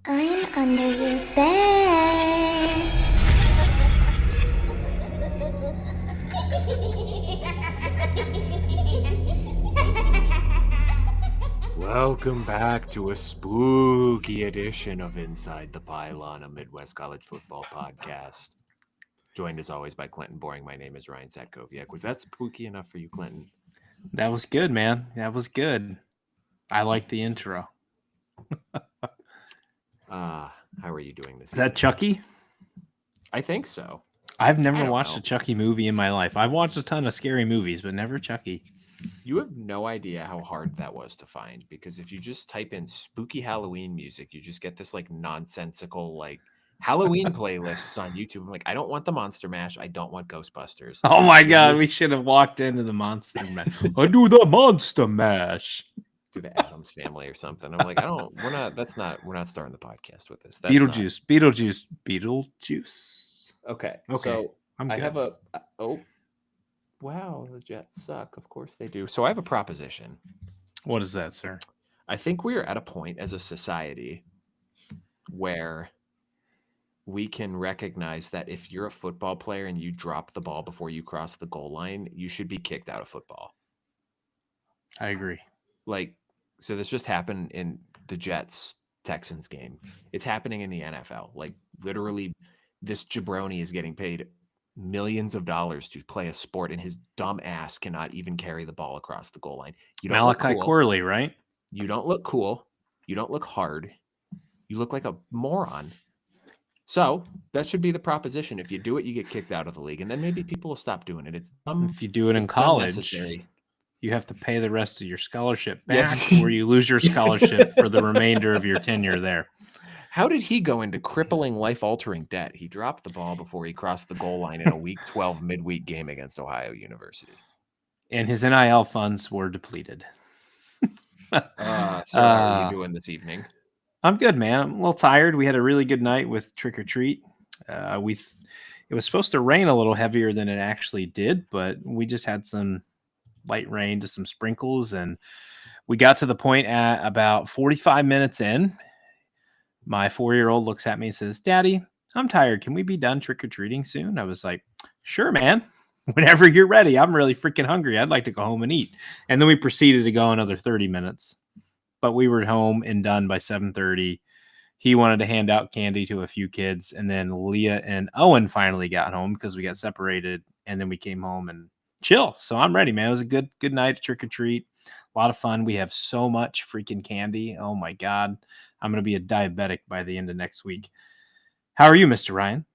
I'm under your bed. Welcome back to a spooky edition of Inside the Pylon, a Midwest College football podcast. Joined as always by Clinton Boring. My name is Ryan Satkoviak. Was that spooky enough for you, Clinton? That was good, man. That was good. I like the intro. How are you doing this Is that evening? Chucky? I think so. I've I never don't watched know. a Chucky movie in my life. I've watched a ton of scary movies, but never Chucky. You have no idea how hard that was to find, because if you just type in spooky Halloween music, you just get this like nonsensical like Halloween playlists on YouTube. I'm like, I don't want the Monster Mash. I don't want Ghostbusters. Oh my Give god, me- we should have walked into the Monster Mash. I do the Monster Mash. Do the Addams Family or something. I'm like, we're not starting the podcast with this. That's Beetlejuice. Okay. Okay, So I'm I good. have wow, the Jets suck. Of course they do. So I have a proposition. What is that, sir? I think we are at a point as a society where we can recognize that if you're a football player and you drop the ball before you cross the goal line, you should be kicked out of football. I agree. Like, so this just happened in the Jets Texans game. It's happening in the NFL. Like, literally, this jabroni is getting paid millions of dollars to play a sport, and his dumb ass cannot even carry the ball across the goal line. You don't look Malachi cool. Corley, right? You don't look cool. You don't look hard. You look like a moron. So that should be the proposition. If you do it, you get kicked out of the league, and then maybe people will stop doing it. It's dumb. If you do it in It's college, unnecessary. you have to pay the rest of your scholarship back, Yes. or you lose your scholarship for the remainder of your tenure there. How did he go into crippling, life-altering debt? He dropped the ball before he crossed the goal line in a Week 12 midweek game against Ohio University. And his NIL funds were depleted. So how are you doing this evening? I'm good, man. I'm a little tired. We had a really good night with Trick or Treat. It was supposed to rain a little heavier than it actually did, but we just had some light rain to some sprinkles, and we got to the point at about 45 minutes in. My 4-year-old looks at me and says, "Daddy, I'm tired. Can we be done trick-or-treating soon?" I was like, "Sure, man. Whenever you're ready. I'm really freaking hungry. I'd like to go home and eat." And then we proceeded to go another 30 minutes. But we were home and done by 7:30. He wanted to hand out candy to a few kids, and then Leah and Owen finally got home because we got separated, and then we came home and chill. So I'm ready, man. It was a good night trick-or-treat. A lot of fun. We have so much freaking candy. Oh my God. I'm going to be a diabetic by the end of next week. How are you, Mr. Ryan?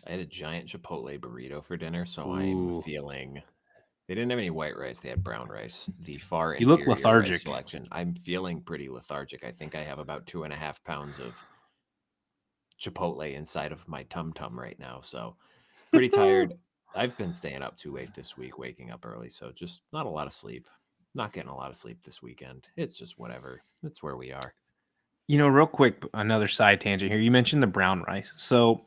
I had a giant Chipotle burrito for dinner, so Ooh. I'm feeling... They didn't have any white rice. They had brown rice. The far You look inferior lethargic. rice selection. I'm feeling pretty lethargic. I think I have about 2.5 pounds of Chipotle inside of my tum-tum right now, so pretty tired. I've been staying up too late this week, waking up early, so just not a lot of sleep. Not getting a lot of sleep this weekend. It's just whatever. That's where we are. You know, real quick, another side tangent here. You mentioned the brown rice. So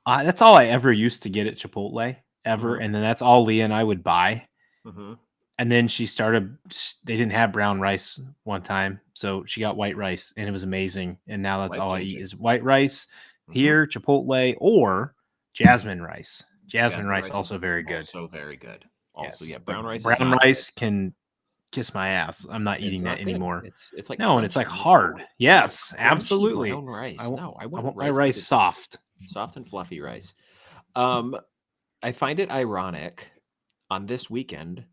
that's all I ever used to get at Chipotle, ever. Mhm. And then that's all Leah and I would buy. Mm-hmm. And then they didn't have brown rice one time. So she got white rice, and it was amazing. And now that's all I eat Life-changing. is white rice Mhm. here, Chipotle, or jasmine rice. Jasmine rice, is also very good. Also very good. Also, Yes, yeah, but brown rice. Brown is not rice can kiss my ass. I'm not It's eating not that good. anymore. It's like No, and it's crunchy. like You hard. want Yes, crunchy absolutely. brown rice. I want, No, I I want want my rice rice because soft. soft and fluffy rice. I find it ironic on this weekend,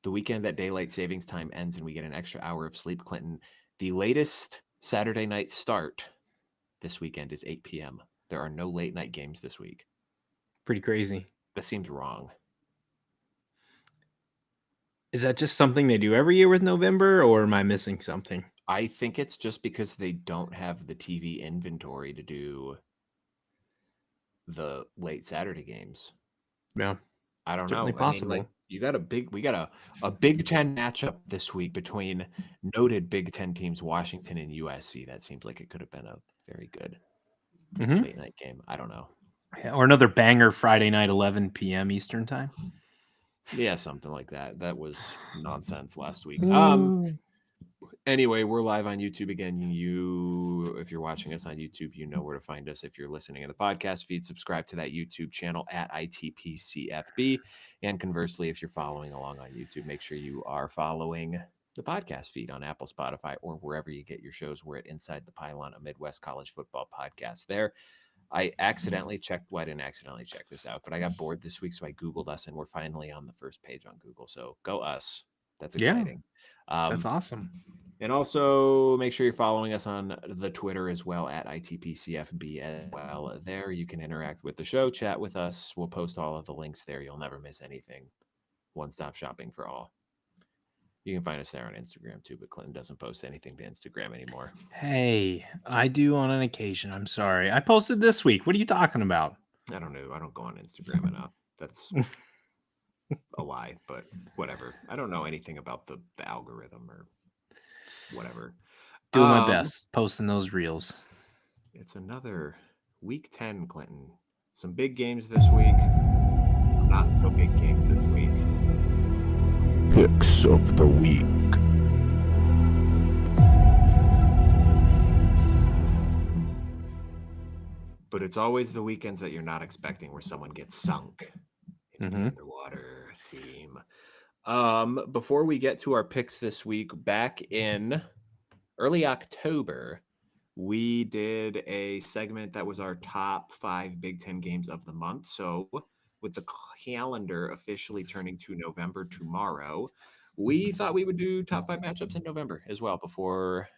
the weekend that daylight savings time ends and we get an extra hour of sleep, Clinton. The latest Saturday night start this weekend is 8 p.m. There are no late night games this week. Pretty crazy. That seems wrong. Is that just something they do every year with November, or am I missing something? I think it's just because they don't have the TV inventory to do the late Saturday games. Yeah, I don't certainly know. possible. I mean, like, we got a Big Ten matchup this week between noted Big Ten teams, Washington and USC. That seems like it could have been a very good late night game. I don't know. Yeah, or another banger Friday night, 11 p.m. Eastern time. Yeah, something like that. That was nonsense last week. Anyway, we're live on YouTube again. If you're watching us on YouTube, you know where to find us. If you're listening in the podcast feed, subscribe to that YouTube channel at ITPCFB. And conversely, if you're following along on YouTube, make sure you are following the podcast feed on Apple, Spotify, or wherever you get your shows. We're at Inside the Pylon, a Midwest college football podcast there. I accidentally checked. Well, I didn't accidentally check this out, but I got bored this week, so I Googled us, and we're finally on the first page on Google. So go us. That's exciting. That's awesome. And also make sure you're following us on the Twitter as well at ITPCFB as well. There you can interact with the show, chat with us. We'll post all of the links there. You'll never miss anything. One-stop shopping for all. You can find us there on Instagram too, but Clinton doesn't post anything to Instagram anymore. Hey, I do on an occasion. I'm sorry. I posted this week. What are you talking about? I don't know. I don't go on Instagram enough. That's a lie, but whatever. I don't know anything about the algorithm or whatever. Doing my best, posting those reels. It's another week 10, Clinton. Some big games this week. Some not so big games this week. Picks of the week. But it's always the weekends that you're not expecting where someone gets sunk into the underwater theme. Before we get to our picks this week, back in early October, we did a segment that was our top 5 Big Ten games of the month. So with the calendar officially turning to November tomorrow, we thought we would do top 5 matchups in November as well before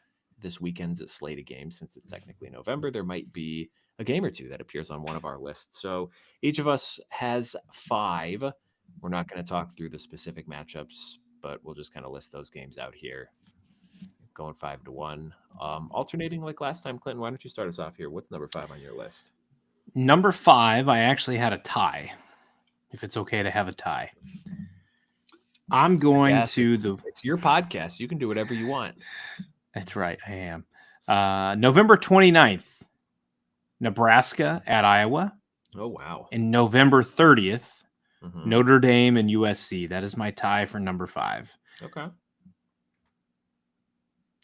this weekend's slate of games. Since it's technically November, there might be a game or two that appears on one of our lists. So each of us has 5. We're not going to talk through the specific matchups, but we'll just kind of list those games out here. Going 5 to 1. Alternating like last time. Clinton, why don't you start us off here? What's number 5 on your list? Number 5, I actually had a tie. If it's okay to have a tie. I'm going to the... It's your podcast. You can do whatever you want. That's right, I am. November 29th, Nebraska at Iowa. Oh, wow. And November 30th, Notre Dame and USC. That is my tie for number 5. Okay.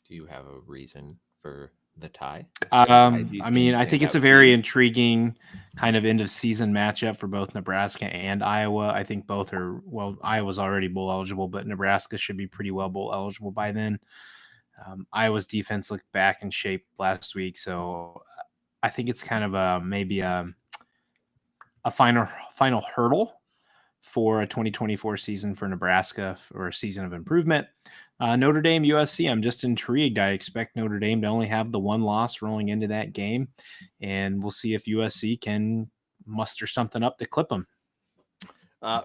Do you have a reason for the tie? I mean, I think it's a very intriguing kind of end of season matchup for both Nebraska and Iowa. I think both are, well, Iowa's already bowl eligible, but Nebraska should be pretty well bowl eligible by then. Iowa's defense looked back in shape last week, so I think it's kind of maybe a final hurdle for a 2024 season for Nebraska, or a season of improvement. Notre Dame, USC, I'm just intrigued. I expect Notre Dame to only have the one loss rolling into that game, and we'll see if USC can muster something up to clip them.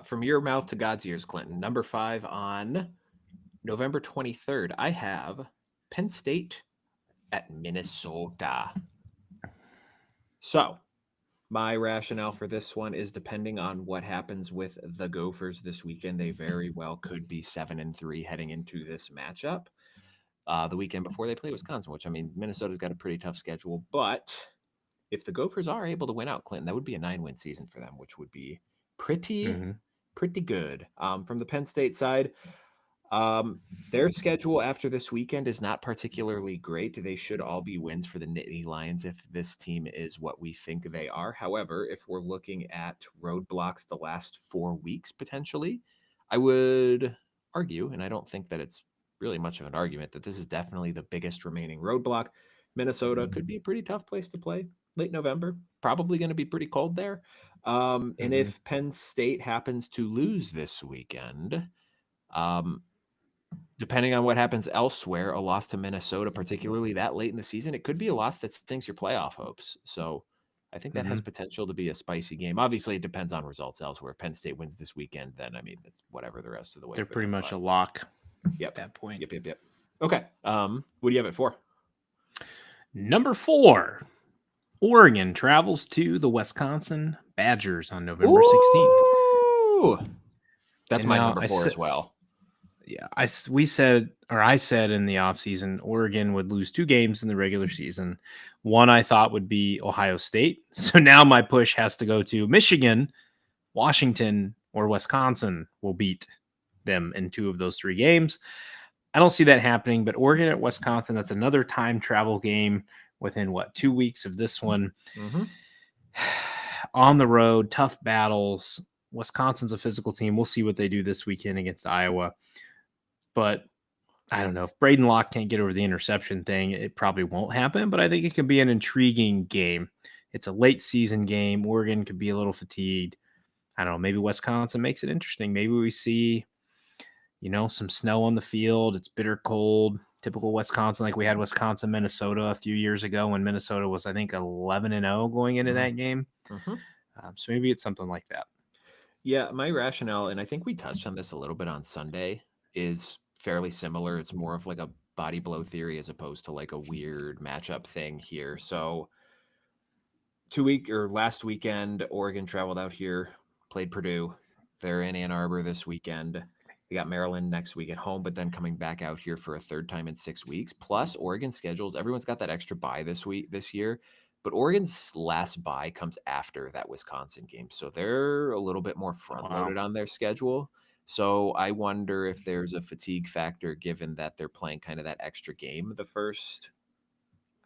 From your mouth to God's ears, Clinton. Number 5 on November 23rd, I have Penn State at Minnesota. So my rationale for this one is depending on what happens with the Gophers this weekend. They very well could be 7-3 heading into this matchup. The weekend before they play Wisconsin, which, I mean, Minnesota's got a pretty tough schedule. But if the Gophers are able to win out, Clinton, that would be a 9-win season for them, which would be pretty good. From the Penn State side, their schedule after this weekend is not particularly great. They should all be wins for the Nittany Lions if this team is what we think they are. However, if we're looking at roadblocks the last 4 weeks, potentially, I would argue, and I don't think that it's really much of an argument, that this is definitely the biggest remaining roadblock. Minnesota could be a pretty tough place to play late November. Probably going to be pretty cold there. And if Penn State happens to lose this weekend, depending on what happens elsewhere, a loss to Minnesota, particularly that late in the season, it could be a loss that sinks your playoff hopes. So I think that has potential to be a spicy game. Obviously, it depends on results elsewhere. If Penn State wins this weekend, then, I mean, it's whatever the rest of the way. They're pretty much a lock at that point. Yep. Okay. What do you have it for? Number 4, Oregon travels to the Wisconsin Badgers on November 16th. That's my number 4 as well. Yeah, I said in the offseason, Oregon would lose 2 games in the regular season. One I thought would be Ohio State. So now my push has to go to Michigan, Washington, or Wisconsin will beat them in 2 of those 3 games. I don't see that happening, but Oregon at Wisconsin, that's another time travel game within 2 weeks of this one. Mm-hmm. On the road, tough battles. Wisconsin's a physical team. We'll see what they do this weekend against Iowa. But I don't know. If Braden Locke can't get over the interception thing, it probably won't happen. But I think it can be an intriguing game. It's a late season game. Oregon could be a little fatigued. I don't know. Maybe Wisconsin makes it interesting. Maybe we see, some snow on the field. It's bitter cold. Typical Wisconsin, like we had Wisconsin, Minnesota a few years ago when Minnesota was, I think, 11-0 going into that game. Mm-hmm. So maybe it's something like that. Yeah, my rationale, and I think we touched on this a little bit on Sunday, is fairly similar. It's more of like a body blow theory as opposed to like a weird matchup thing here. So last weekend, Oregon traveled out here, played Purdue. They're in Ann Arbor this weekend. They got Maryland next week at home, but then coming back out here for a third time in 6 weeks. Plus, Oregon schedules, everyone's got that extra bye this year. But Oregon's last bye comes after that Wisconsin game. So they're a little bit more front loaded on their schedule. So I wonder if there's a fatigue factor given that they're playing kind of that extra game the first,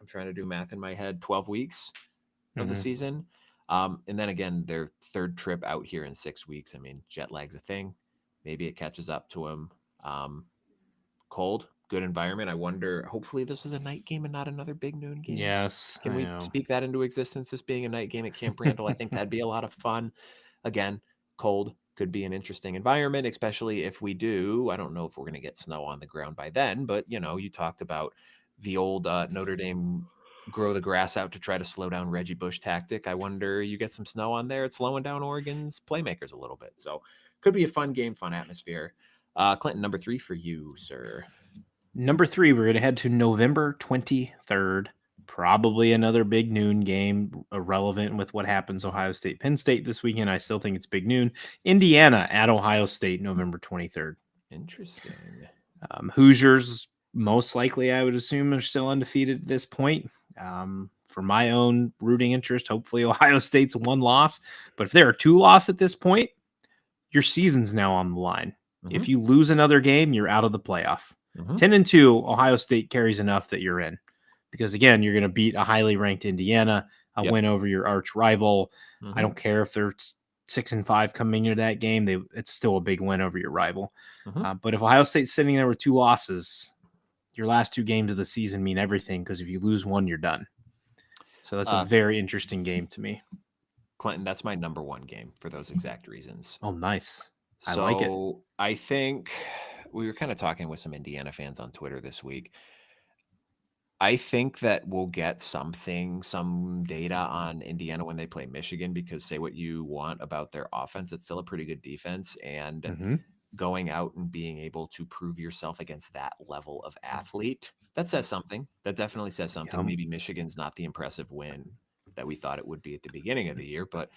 I'm trying to do math in my head, 12 weeks of the season. And then again, their third trip out here in 6 weeks. I mean, jet lag's a thing. Maybe it catches up to them. Cold, good environment. I wonder, hopefully this is a night game and not another big noon game. Yes. Can we speak that into existence, this being a night game at Camp Randall? I think that'd be a lot of fun. Again, cold could be an interesting environment, especially if we do. I don't know if we're going to get snow on the ground by then, but you talked about the old Notre Dame grow the grass out to try to slow down Reggie Bush tactic. I wonder, you get some snow on there, it's slowing down Oregon's playmakers a little bit. So could be a fun game, fun atmosphere. Clinton, number 3 for you, sir. Number 3, we're going to head to November 23rd. Probably another big noon game, irrelevant with what happens Ohio State, Penn State this weekend. I still think it's big noon. Indiana at Ohio State, November 23rd. Interesting. Hoosiers, most likely, I would assume, are still undefeated at this point. For my own rooting interest, hopefully Ohio State's 1 loss. But if there are 2 losses at this point, your season's now on the line. Mm-hmm. If you lose another game, you're out of the playoff. 10-2, Ohio State carries enough that you're in. Because, again, you're going to beat a highly ranked Indiana, win over your arch rival. I don't care if they're 6-5 coming into that game. It's still a big win over your rival. But if Ohio State's sitting there with 2 losses, your last 2 games of the season mean everything, because if you lose one, you're done. So that's a very interesting game to me. Clinton, that's my number 1 game for those exact reasons. Oh, nice. I So like it. I think we were kind of talking with some Indiana fans on Twitter this week. I think that we'll get some data on Indiana when they play Michigan, because say what you want about their offense, it's still a pretty good defense, and going out and being able to prove yourself against that level of athlete, that says something. That definitely says something. Maybe Michigan's not the impressive win that we thought it would be at the beginning of the year, but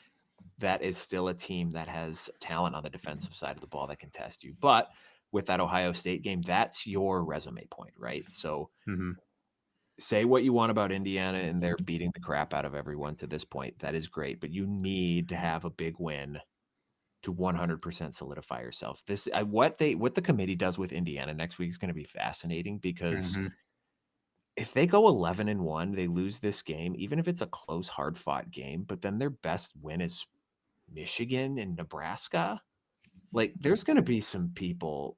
that is still a team that has talent on the defensive side of the ball that can test you. But with that Ohio State game, that's your resume point, right? So say what you want about Indiana, and they're beating the crap out of everyone to this point. That is great, but you need to have a big win to 100% solidify yourself. What the committee does with Indiana next week is going to be fascinating, because if they go 11-1, they lose this game, even if it's a close, hard-fought game, but then their best win is Michigan and Nebraska. Like, there's going to be some people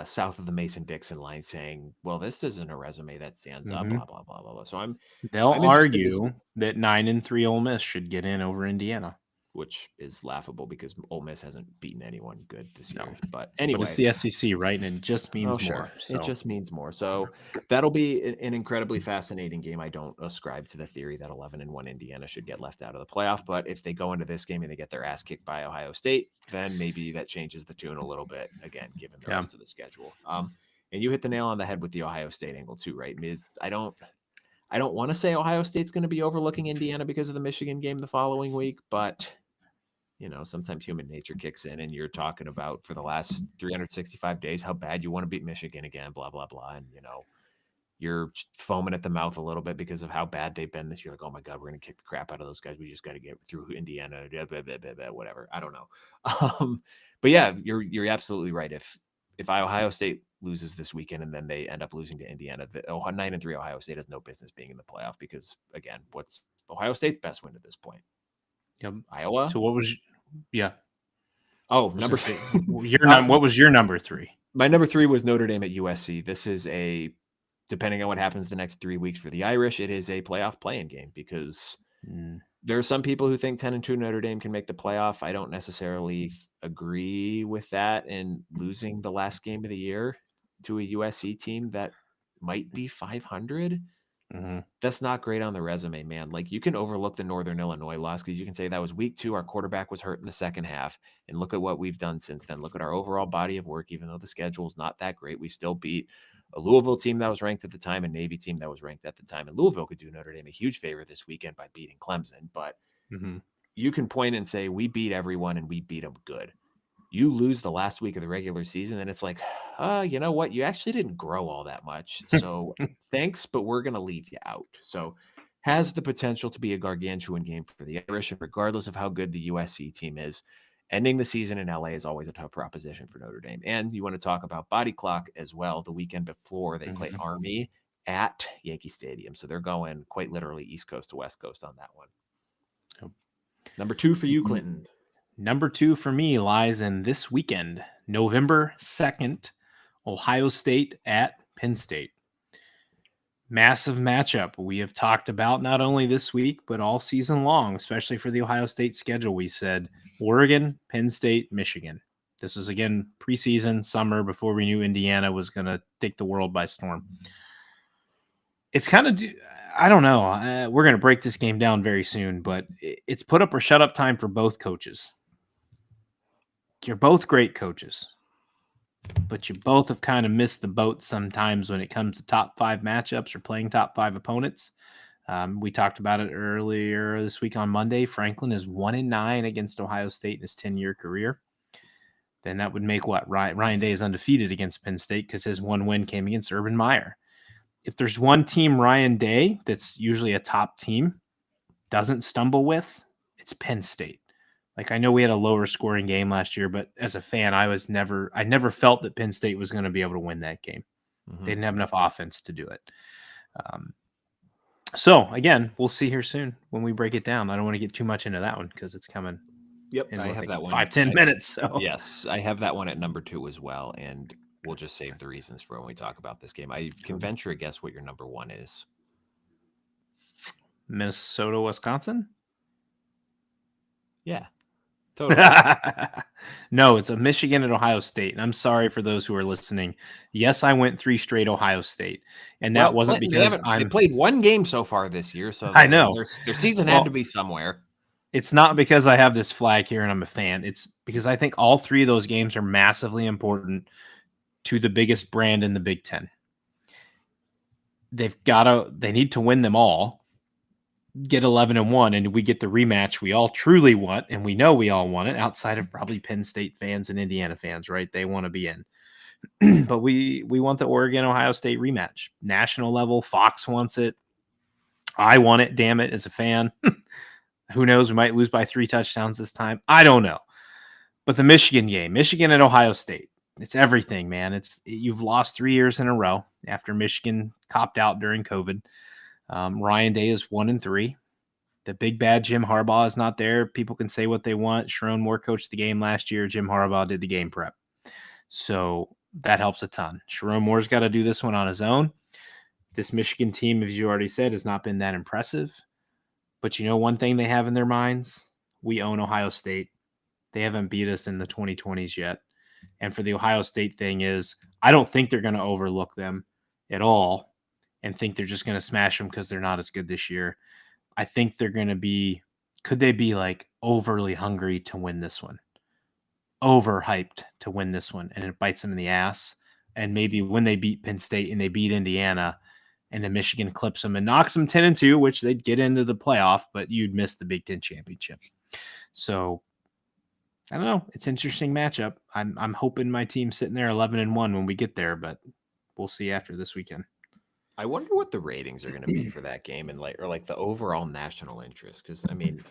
south of the Mason-Dixon line saying, well, this isn't a resume that stands up, blah, blah, blah, blah, blah. So they'll I'm argue that 9-3 Ole Miss should get in over Indiana, which is laughable because Ole Miss hasn't beaten anyone good this year. But anyway, but it's the SEC, right? And it just means more. So. It just means more. So that'll be an incredibly fascinating game. I don't ascribe to the theory that 11-1 Indiana should get left out of the playoff. But if they go into this game and they get their ass kicked by Ohio State, then maybe that changes the tune a little bit, again, given the rest of the schedule. And you hit the nail on the head with the Ohio State angle too, right? I don't want to say Ohio State's going to be overlooking Indiana because of the Michigan game the following week, but sometimes human nature kicks in, and you're talking about for the last 365 days how bad you want to beat Michigan again, blah, blah, blah. And, you're foaming at the mouth a little bit because of how bad they've been this year. Like, oh my God, we're going to kick the crap out of those guys. We just got to get through Indiana, blah, blah, blah, blah, whatever. I don't know. But yeah, you're absolutely right. If Ohio State loses this weekend and then they end up losing to Indiana, the 9-3 Ohio State has no business being in the playoff because, again, what's Ohio State's best win at this point? Yep. Iowa? So what was yeah? Oh, I was number gonna say, what was your number 3? My number 3 was Notre Dame at USC. This is depending on what happens the next 3 weeks for the Irish, it is a playoff play-in game because there are some people who think 10-2 Notre Dame can make the playoff. I don't necessarily agree with that, and losing the last game of the year to a USC team that might be 500, that's not great on the resume, man. Like, you can overlook the Northern Illinois loss because you can say that was week 2. Our quarterback was hurt in the second half, and look at what we've done since then. Look at our overall body of work. Even though the schedule is not that great, we still beat a Louisville team that was ranked at the time, a Navy team that was ranked at the time. And Louisville could do Notre Dame a huge favor this weekend by beating Clemson. But you can point and say, we beat everyone and we beat them good. You lose the last week of the regular season, and it's like, you know what? You actually didn't grow all that much. So thanks, but we're going to leave you out. So has the potential to be a gargantuan game for the Irish, and regardless of how good the USC team is, ending the season in LA is always a tough proposition for Notre Dame. And you want to talk about body clock as well. The weekend before, they play Army at Yankee Stadium. So they're going quite literally East Coast to West Coast on that one. Yep. Number 2 for you, Clinton. Number 2 for me lies in this weekend, November 2nd, Ohio State at Penn State. Massive matchup we have talked about not only this week, but all season long, especially for the Ohio State schedule. We said Oregon, Penn State, Michigan. This is, again, preseason, summer, before we knew Indiana was going to take the world by storm. It's kind of, I don't know. We're going to break this game down very soon, but it's put up or shut up time for both coaches. You're both great coaches, but you both have kind of missed the boat sometimes when it comes to top 5 matchups or playing top 5 opponents. We talked about it earlier this week on Monday. Franklin is 1-9 against Ohio State in his 10-year career. Then that would make what? Ryan Day is undefeated against Penn State because his one win came against Urban Meyer. If there's one team Ryan Day that's usually a top team doesn't stumble with, it's Penn State. Like, I know we had a lower scoring game last year, but as a fan, I never felt that Penn State was going to be able to win that game. They didn't have enough offense to do it. So again, we'll see here soon when we break it down. I don't want to get too much into that one because it's coming. Yep, I have that one. 5-10 minutes. So yes, I have that one at number 2 as well, and we'll just save the reasons for when we talk about this game. I can venture a guess what your number 1 is. Minnesota, Wisconsin? Yeah. Totally. No, it's a Michigan and Ohio State. And I'm sorry for those who are listening. Yes, I went 3 straight Ohio State. And that wasn't because they played one game so far this year. So I know their season had to be somewhere. It's not because I have this flag here and I'm a fan. It's because I think all 3 of those games are massively important to the biggest brand in the Big Ten. They need to win them all, get 11-1, and we get the rematch we all truly want, and we know we all want it, outside of probably Penn State fans and Indiana fans, right? They want to be in. But we want the Oregon-Ohio State rematch. National level, Fox wants it. I want it, damn it, as a fan. Who knows? We might lose by 3 touchdowns this time. I don't know. But the Michigan game, Michigan and Ohio State, it's everything, man. You've lost 3 years in a row after Michigan copped out during COVID. Ryan Day is 1-3. The big bad Jim Harbaugh is not there. People can say what they want. Sharon Moore coached the game last year. Jim Harbaugh did the game prep. So that helps a ton. Sharon Moore's got to do this one on his own. This Michigan team, as you already said, has not been that impressive. But you know one thing they have in their minds? We own Ohio State. They haven't beat us in the 2020s yet. And for the Ohio State thing is, I don't think they're going to overlook them at all and think they're just going to smash them because they're not as good this year. I think they're going to be, could they be like overly hungry to win this one? Overhyped to win this one, and it bites them in the ass. And maybe when they beat Penn State and they beat Indiana and then Michigan clips them and knocks them 10-2, which they'd get into the playoff, but you'd miss the Big Ten championship. So I don't know. It's an interesting matchup. I'm hoping my team's sitting there 11-1 when we get there, but we'll see after this weekend. I wonder what the ratings are going to be for that game and like the overall national interest. Because I mean,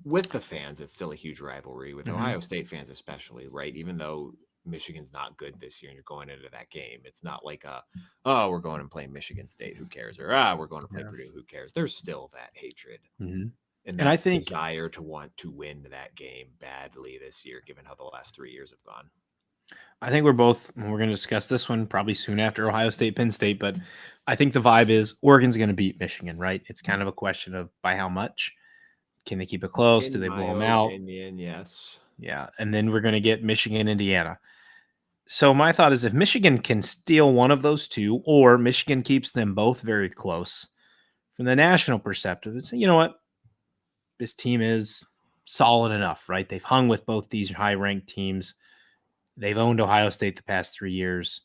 with the fans, it's still a huge rivalry with Ohio State fans, especially, right? Even though Michigan's not good this year and you're going into that game. It's not like oh, we're going and playing Michigan State, who cares? Or we're going to play Purdue, who cares? There's still that hatred and that I think desire to want to win that game badly this year, given how the last 3 years have gone. we're going to discuss this one probably soon after Ohio State, Penn State, but I think the vibe is Oregon's going to beat Michigan, right? It's kind of a question of by how much. Can they keep it close? Do they blow them out? Yes. Yeah. And then we're going to get Michigan, Indiana. So my thought is if Michigan can steal one of those two, or Michigan keeps them both very close, from the national perspective, it's, you know what? This team is solid enough, right? They've hung with both these high-ranked teams. They've owned Ohio State the past 3 years.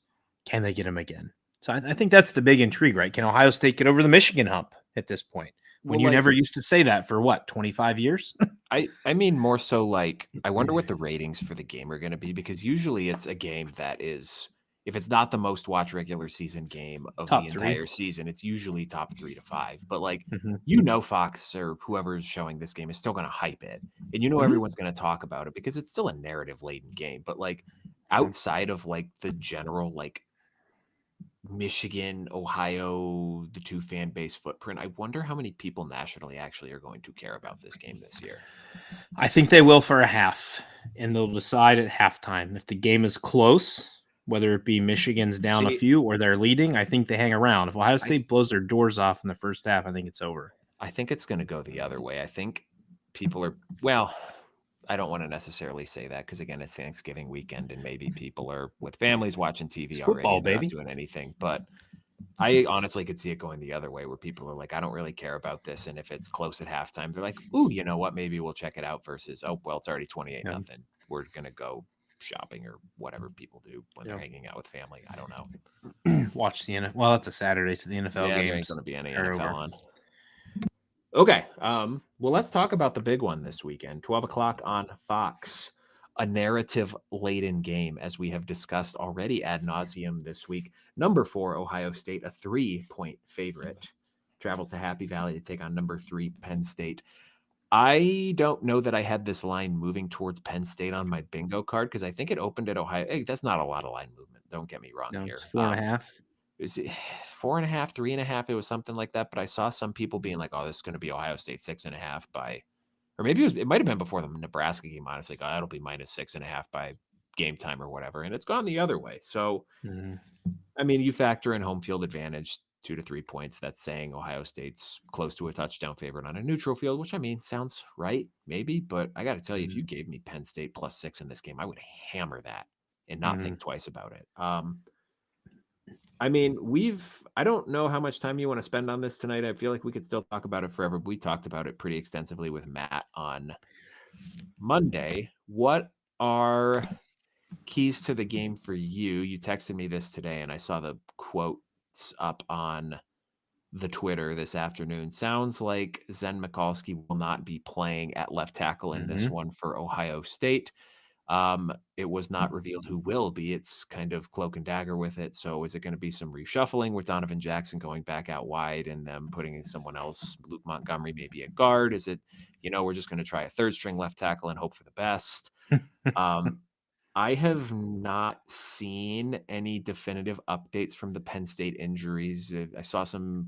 Can they get them again? So I think that's the big intrigue, right? Can Ohio State get over the Michigan hump at this point? When you never used to say that for 25 years? I mean, more so like, I wonder what the ratings for the game are going to be, because usually it's a game that is, if it's not the most watched regular season game of the entire season, it's usually top 3 to 5. But like, Fox or whoever's showing this game is still going to hype it. And everyone's going to talk about it because it's still a narrative laden game. But like, outside of like the general, like, Michigan, Ohio, the two fan base footprint, I wonder how many people nationally actually are going to care about this game this year. I think they will for a half, and they'll decide at halftime. If the game is close, whether it be Michigan's down a few or they're leading, I think they hang around. If Ohio State blows their doors off in the first half, I think it's over. I think it's going to go the other way. I think people are, well, I don't want to necessarily say that because, again, it's Thanksgiving weekend and maybe people are with families watching TV it's already football, and not doing anything. But I honestly could see it going the other way, where people are like, I don't really care about this. And if it's close at halftime, they're like, ooh, you know what? Maybe we'll check it out versus, oh, well, it's already 28-0. We're going to go shopping or whatever people do when they're hanging out with family. I don't know. Watch the NFL. Well, it's a Saturday, so the NFL games. There ain't going to be any NFL on. Okay. Well, let's talk about the big one this weekend, 12 o'clock on Fox. A narrative-laden game, as we have discussed already ad nauseum this week. Number 4, Ohio State, a 3-point favorite, travels to Happy Valley to take on number 3, Penn State. I don't know that I had this line moving towards Penn State on my bingo card because I think it opened at Ohio. Hey, that's not a lot of line movement. Don't get me wrong here. It's 4.5. It was 4.5, 3.5. It was something like that. But I saw some people being like, "Oh, this is going to be Ohio State 6.5 by." Or maybe it might have been before the Nebraska game, honestly. Oh, that'll be minus 6.5 by game time or whatever. And it's gone the other way. So, I mean, you factor in home field advantage, 2 to 3 points. That's saying Ohio State's close to a touchdown favorite on a neutral field, which, I mean, sounds right, maybe. But I got to tell you, if you gave me Penn State plus 6 in this game, I would hammer that and not think twice about it. I mean, I don't know how much time you want to spend on this tonight. I feel like we could still talk about it forever. We talked about it pretty extensively with Matt on Monday. What are keys to the game for you? You texted me this today, and I saw the quotes up on the Twitter this afternoon. Sounds like Zen Mikulski will not be playing at left tackle in this one for Ohio State. It was not revealed who will be. It's kind of cloak and dagger with it. So is it going to be some reshuffling with Donovan Jackson going back out wide and them putting in someone else, Luke Montgomery, maybe a guard? Is it, we're just going to try a third string left tackle and hope for the best? I have not seen any definitive updates from the Penn State injuries. I saw some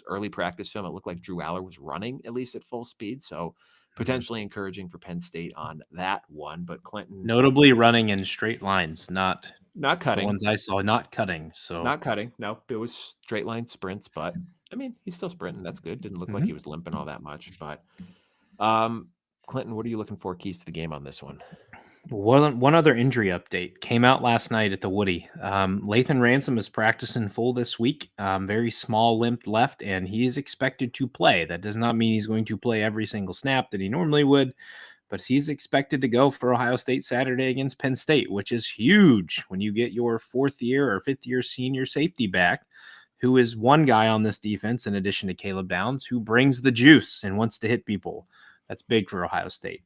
early practice film. It looked like Drew Aller was running at least at full speed. So potentially encouraging for Penn State on that one, but Clinton notably running in straight lines, not cutting. The ones I saw, not cutting. So not cutting. No, it was straight line sprints, but I mean, he's still sprinting. That's good. Didn't look like he was limping all that much, but Clinton, what are you looking for keys to the game on this one? One other injury update came out last night at the Woody. Lathan Ransom is practicing full this week. Very small limp left, and he is expected to play. That does not mean he's going to play every single snap that he normally would, but he's expected to go for Ohio State Saturday against Penn State, which is huge when you get your 4th year or 5th year senior safety back, who is one guy on this defense in addition to Caleb Downs, who brings the juice and wants to hit people. That's big for Ohio State.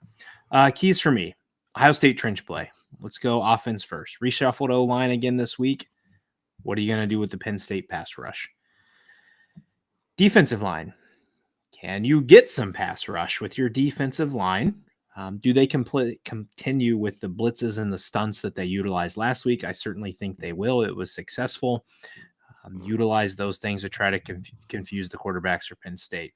Keys for me. Ohio State trench play. Let's go offense first. Reshuffled O-line again this week. What are you going to do with the Penn State pass rush? Defensive line. Can you get some pass rush with your defensive line? Do they continue with the blitzes and the stunts that they utilized last week? I certainly think they will. It was successful. Utilize those things to try to confuse the quarterbacks for Penn State.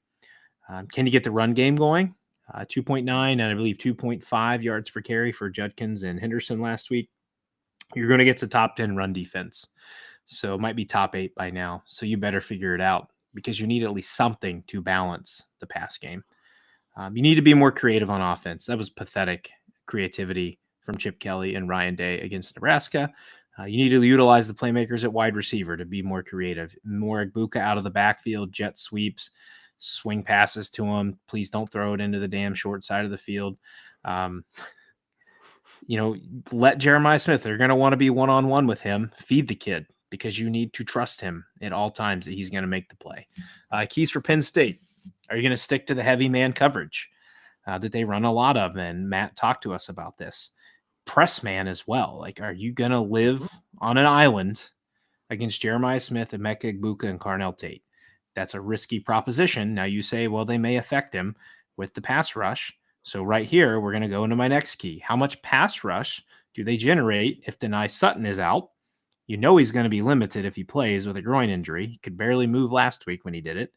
Can you get the run game going? 2.9 and I believe 2.5 yards per carry for Judkins and Henderson last week. You're going to get to top 10 run defense. So it might be top 8 by now. So you better figure it out because you need at least something to balance the pass game. You need to be more creative on offense. That was pathetic creativity from Chip Kelly and Ryan Day against Nebraska. You need to utilize the playmakers at wide receiver to be more creative. More Igbuka out of the backfield, jet sweeps, swing passes to him. Please don't throw it into the damn short side of the field. Let Jeremiah Smith. They're going to want to be one-on-one with him. Feed the kid because you need to trust him at all times that he's going to make the play. Keys for Penn State. Are you going to stick to the heavy man coverage that they run a lot of? And Matt talked to us about this. Press man as well. Like, are you going to live on an island against Jeremiah Smith, Emeka Egbuka, and Carnell Tate? That's a risky proposition. Now you say, well, they may affect him with the pass rush. So right here, we're going to go into my next key. How much pass rush do they generate if Denai Sutton is out? You know he's going to be limited if he plays with a groin injury. He could barely move last week when he did it.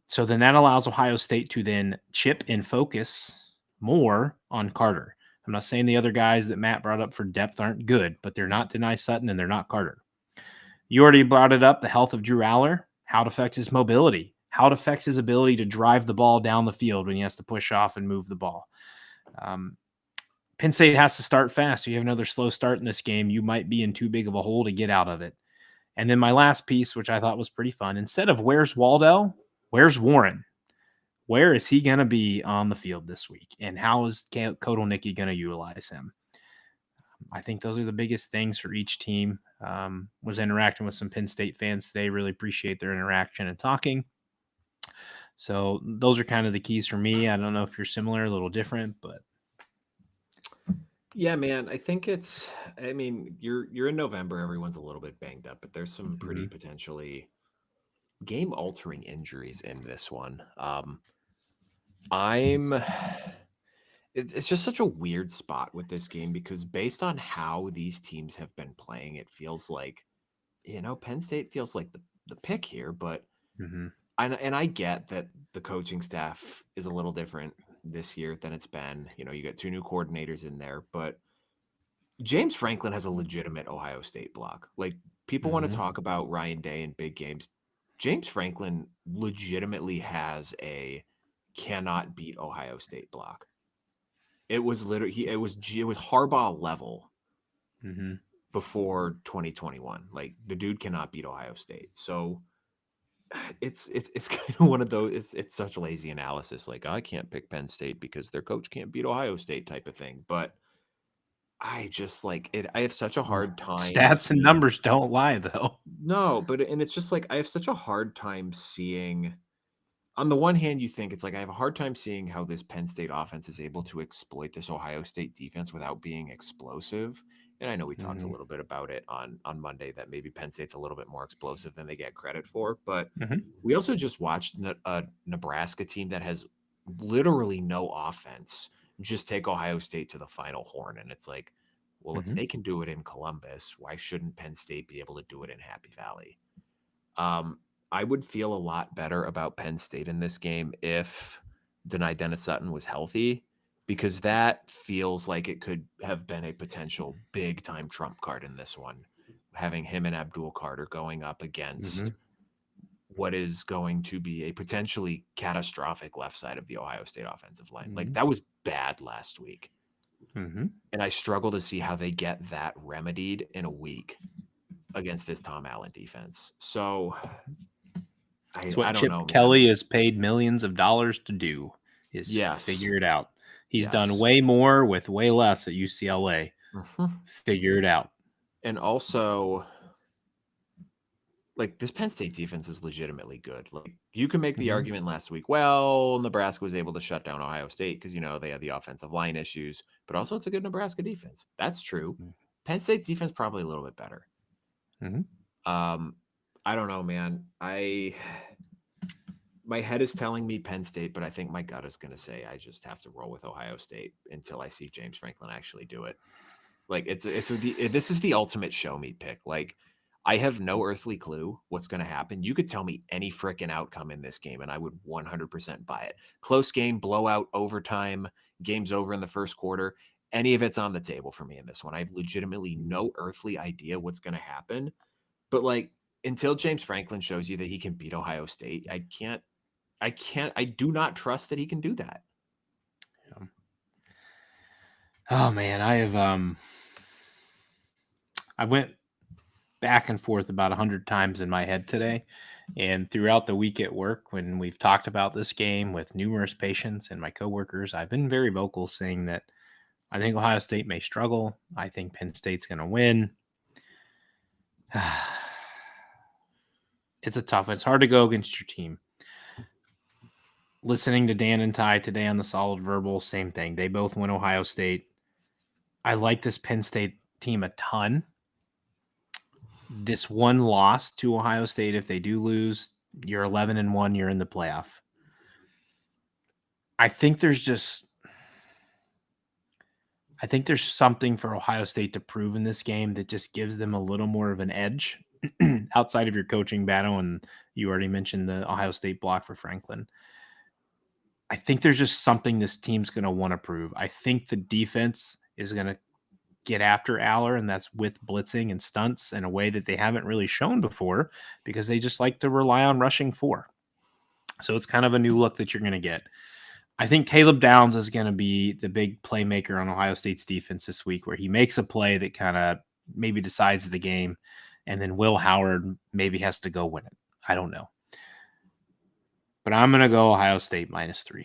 So then that allows Ohio State to then chip and focus more on Carter. I'm not saying the other guys that Matt brought up for depth aren't good, but they're not Denai Sutton and they're not Carter. You already brought it up, the health of Drew Aller, how it affects his mobility, how it affects his ability to drive the ball down the field when he has to push off and move the ball. Penn State has to start fast. If you have another slow start in this game, you might be in too big of a hole to get out of it. And then my last piece, which I thought was pretty fun, instead of where's Waldo, where's Warren? Where is he going to be on the field this week? And how is Kotelnicki going to utilize him? I think those are the biggest things for each team. Was interacting with some Penn State fans today. Really appreciate their interaction and talking. So those are kind of the keys for me. I don't know if you're similar, a little different, but. Yeah, man, I think you're in November. Everyone's a little bit banged up, but there's some pretty potentially game-altering injuries in this one. It's just such a weird spot with this game because based on how these teams have been playing, it feels like, Penn State feels like the pick here, but I get that the coaching staff is a little different this year than it's been. You got 2 new coordinators in there, but James Franklin has a legitimate Ohio State block. Like, people want to talk about Ryan Day in big games. James Franklin legitimately has a cannot beat Ohio State block. It was literally it was Harbaugh level before 2021. Like, the dude cannot beat Ohio State. So it's kind of one of those. It's such lazy analysis. Like, I can't pick Penn State because their coach can't beat Ohio State type of thing. But I just like it. I have such a hard time. Stats and numbers don't lie, though. No, and it's just like I have such a hard time seeing. On the one hand, you think it's like I have a hard time seeing how this Penn State offense is able to exploit this Ohio State defense without being explosive. And I know we talked a little bit about it on Monday that maybe Penn State's a little bit more explosive than they get credit for. But we also just watched a Nebraska team that has literally no offense just take Ohio State to the Final Horn. And it's like, well, if they can do it in Columbus, why shouldn't Penn State be able to do it in Happy Valley? I would feel a lot better about Penn State in this game if Dennis Sutton was healthy, because that feels like it could have been a potential big-time trump card in this one, having him and Abdul Carter going up against what is going to be a potentially catastrophic left side of the Ohio State offensive line. Like, that was bad last week. And I struggle to see how they get that remedied in a week against this Tom Allen defense. So it's what don't Chip know, Kelly is paid millions of dollars to do, is figure it out. He's done way more with way less at UCLA. Figure it out. And also, like, this Penn State defense is legitimately good. Like, you can make the argument last week, well, Nebraska was able to shut down Ohio State because, they had the offensive line issues, but also it's a good Nebraska defense. That's true. Penn State's defense probably a little bit better. I don't know, man. My head is telling me Penn State, but I think my gut is going to say I just have to roll with Ohio State until I see James Franklin actually do it. Like this is the ultimate show me pick. Like I have no earthly clue what's going to happen. You could tell me any freaking outcome in this game and I would 100% buy it. Close game, blowout, overtime, game's over in the first quarter. Any of it's on the table for me in this one. I have legitimately no earthly idea what's going to happen. But like until James Franklin shows you that he can beat Ohio State, I do not trust that he can do that. Oh man, I went back and forth about 100 times in my head today, and throughout the week at work when we've talked about this game with numerous patients and my coworkers, I've been very vocal saying that I think Ohio State may struggle. I think Penn State's going to win. It's hard to go against your team. Listening to Dan and Ty today on the Solid Verbal, same thing. They both went Ohio State. I like this Penn State team a ton. This one loss to Ohio State, if they do lose, you're 11-1, you're in the playoff. I think there's something for Ohio State to prove in this game that just gives them a little more of an edge outside of your coaching battle. And you already mentioned the Ohio State block for Franklin. I think there's just something this team's going to want to prove. I think the defense is going to get after Aller, and that's with blitzing and stunts in a way that they haven't really shown before because they just like to rely on rushing 4. So it's kind of a new look that you're going to get. I think Caleb Downs is going to be the big playmaker on Ohio State's defense this week, where he makes a play that kind of maybe decides the game, and then Will Howard maybe has to go win it. I don't know. But I'm going to go Ohio State -3.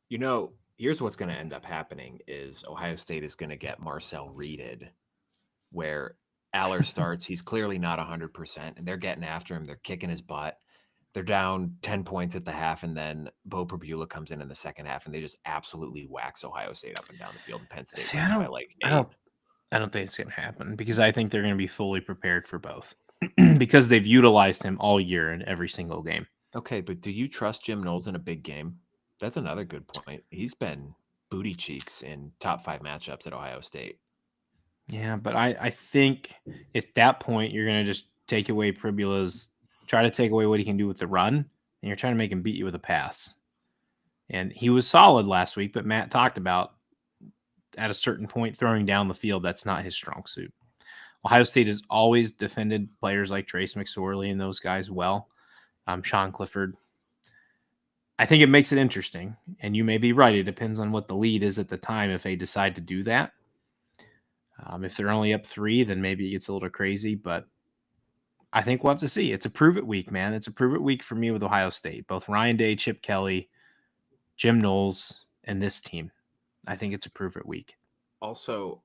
You know, here's what's going to end up happening is Ohio State is going to get Marcel Reeded, where Aller starts. He's clearly not 100%, and they're getting after him. They're kicking his butt. They're down 10 points at the half, and then Bo Prabula comes in the second half, and they just absolutely wax Ohio State up and down the field. And Penn State wins by like 8. I don't think it's going to happen because I think they're going to be fully prepared for both because they've utilized him all year in every single game. Okay, but do you trust Jim Knowles in a big game? That's another good point. He's been booty cheeks in top 5 matchups at Ohio State. Yeah, but I think at that point you're going to just try to take away what he can do with the run, and you're trying to make him beat you with a pass. And he was solid last week, but Matt talked about at a certain point throwing down the field, that's not his strong suit. Ohio State has always defended players like Trace McSorley and those guys well. Sean Clifford. I think it makes it interesting, and you may be right. It depends on what the lead is at the time if they decide to do that. If they're only up 3, then maybe it gets a little crazy, but I think we'll have to see. It's a prove-it week, man. It's a prove-it week for me with Ohio State. Both Ryan Day, Chip Kelly, Jim Knowles, and this team. I think it's a prove-it week. Also,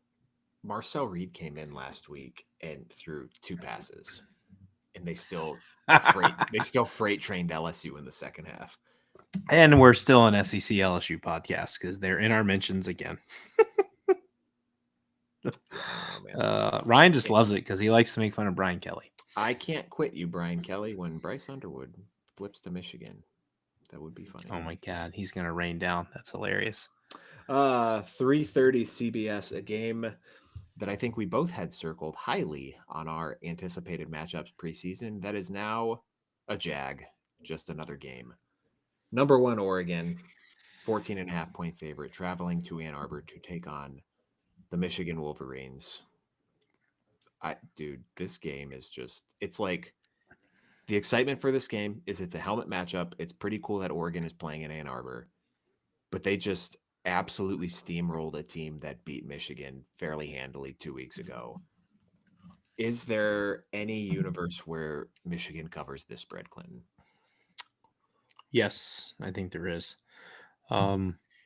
Marcel Reed came in last week and threw 2 passes, and they still freight trained LSU in the second half. And we're still an SEC LSU podcast because they're in our mentions again. Ryan just loves it because he likes to make fun of Brian Kelly. I can't quit you, Brian Kelly, when Bryce Underwood flips to Michigan. That would be funny. Oh my God, he's gonna rain down. That's hilarious. 3:30 CBS, a game that I think we both had circled highly on our anticipated matchups preseason. That is now a jag, just another game. Number 1 Oregon, 14.5 point favorite, traveling to Ann Arbor to take on the Michigan Wolverines. Dude, this game is it's like the excitement for this game is it's a helmet matchup. It's pretty cool that Oregon is playing in Ann Arbor, but they just absolutely steamrolled a team that beat Michigan fairly handily 2 weeks ago. Is there any universe where Michigan covers this spread, Clinton? Yes, I think there is.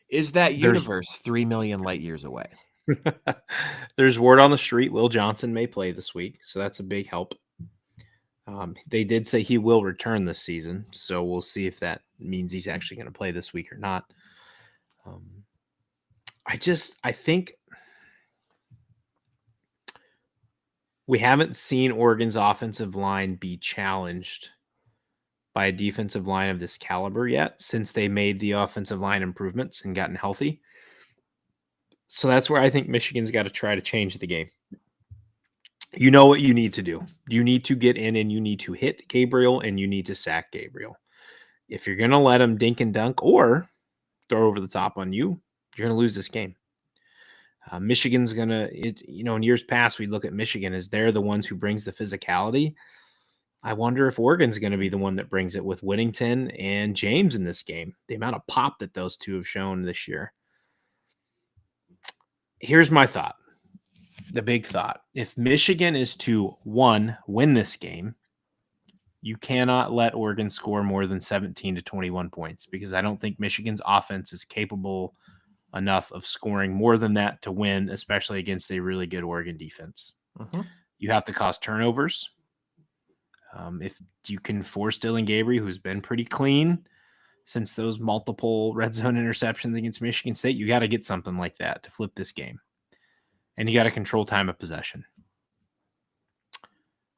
Is that universe 3 million light years away? There's word on the street Will Johnson may play this week, so that's a big help. They did say he will return this season, so we'll see if that means he's actually going to play this week or not. I think we haven't seen Oregon's offensive line be challenged by a defensive line of this caliber yet since they made the offensive line improvements and gotten healthy. So that's where I think Michigan's got to try to change the game. You know what you need to do. You need to get in and you need to hit Gabriel and you need to sack Gabriel. If you're going to let him dink and dunk or throw over the top on you, you're going to lose this game. Michigan's going to, in years past, we look at Michigan as they're the ones who brings the physicality. I wonder if Oregon's going to be the one that brings it with Whittington and James in this game. The amount of pop that those two have shown this year. Here's my thought. The big thought. If Michigan is to, one, win this game, you cannot let Oregon score more than 17 to 21 points because I don't think Michigan's offense is capable enough of scoring more than that to win, especially against a really good Oregon defense. You have to cause turnovers. If you can force Dylan Gabriel, who's been pretty clean since those multiple red zone interceptions against Michigan State, you got to get something like that to flip this game. And you got to control time of possession.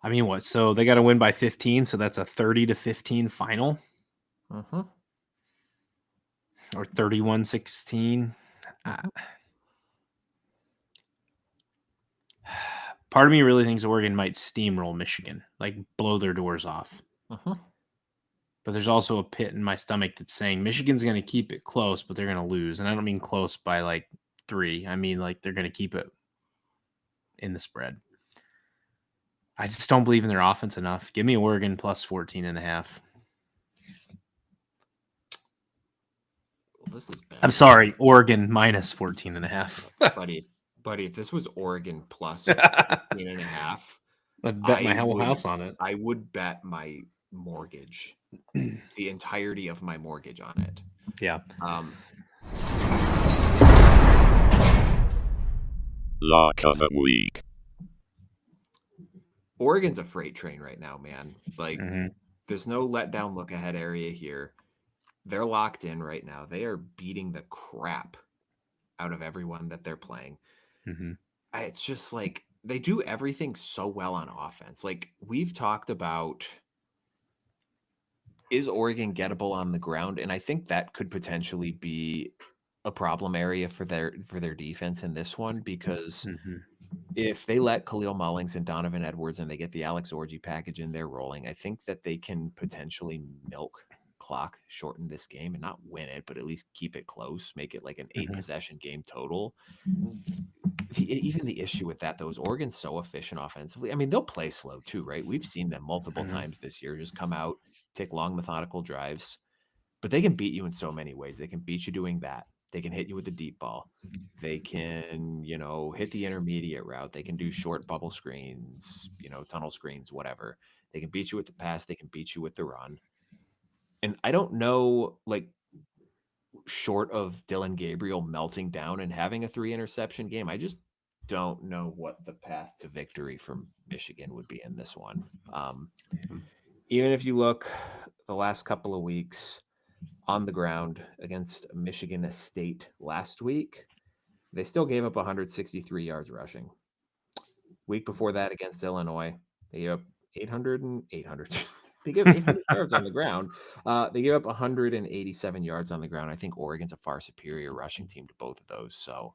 I mean, what? So they got to win by 15, so that's a 30-15 final? Or 31-16? Part of me really thinks Oregon might steamroll Michigan, like blow their doors off. But there's also a pit in my stomach that's saying Michigan's going to keep it close, but they're going to lose. And I don't mean close by like 3. I mean like they're going to keep it in the spread. I just don't believe in their offense enough. Give me Oregon plus 14.5. Well, this is bad. I'm sorry, Oregon minus 14.5. Buddy, if this was Oregon plus 14.5, I'd bet my whole house on it. I would bet my mortgage, the entirety of my mortgage on it. Yeah. Lock of the week. Oregon's a freight train right now, man. Like, there's no letdown look ahead area here. They're locked in right now. They are beating the crap out of everyone that they're playing. It's just like they do everything so well on offense. Like we've talked about, is Oregon gettable on the ground? And I think that could potentially be a problem area for their defense in this one, because if they let Khalil Mullings and Donovan Edwards and they get the Alex Orji package in there rolling, I think that they can potentially milk clock, shorten this game and not win it, but at least keep it close, make it like an 8 possession game total. Even the issue with that though is Oregon's so efficient offensively. I mean, they'll play slow too, right? We've seen them multiple times this year just come out, take long methodical drives, but they can beat you in so many ways. They can beat you doing that. They can hit you with the deep ball. They can, hit the intermediate route. They can do short bubble screens, tunnel screens, whatever. They can beat you with the pass. They can beat you with the run. And I don't know, like, short of Dylan Gabriel melting down and having a 3 interception game, I just don't know what the path to victory from Michigan would be in this one. Even if you look the last couple of weeks on the ground against Michigan State last week, they still gave up 163 yards rushing. Week before that against Illinois, they gave up 800. They gave 800 yards on the ground. They gave up 187 yards on the ground. I think Oregon's a far superior rushing team to both of those. So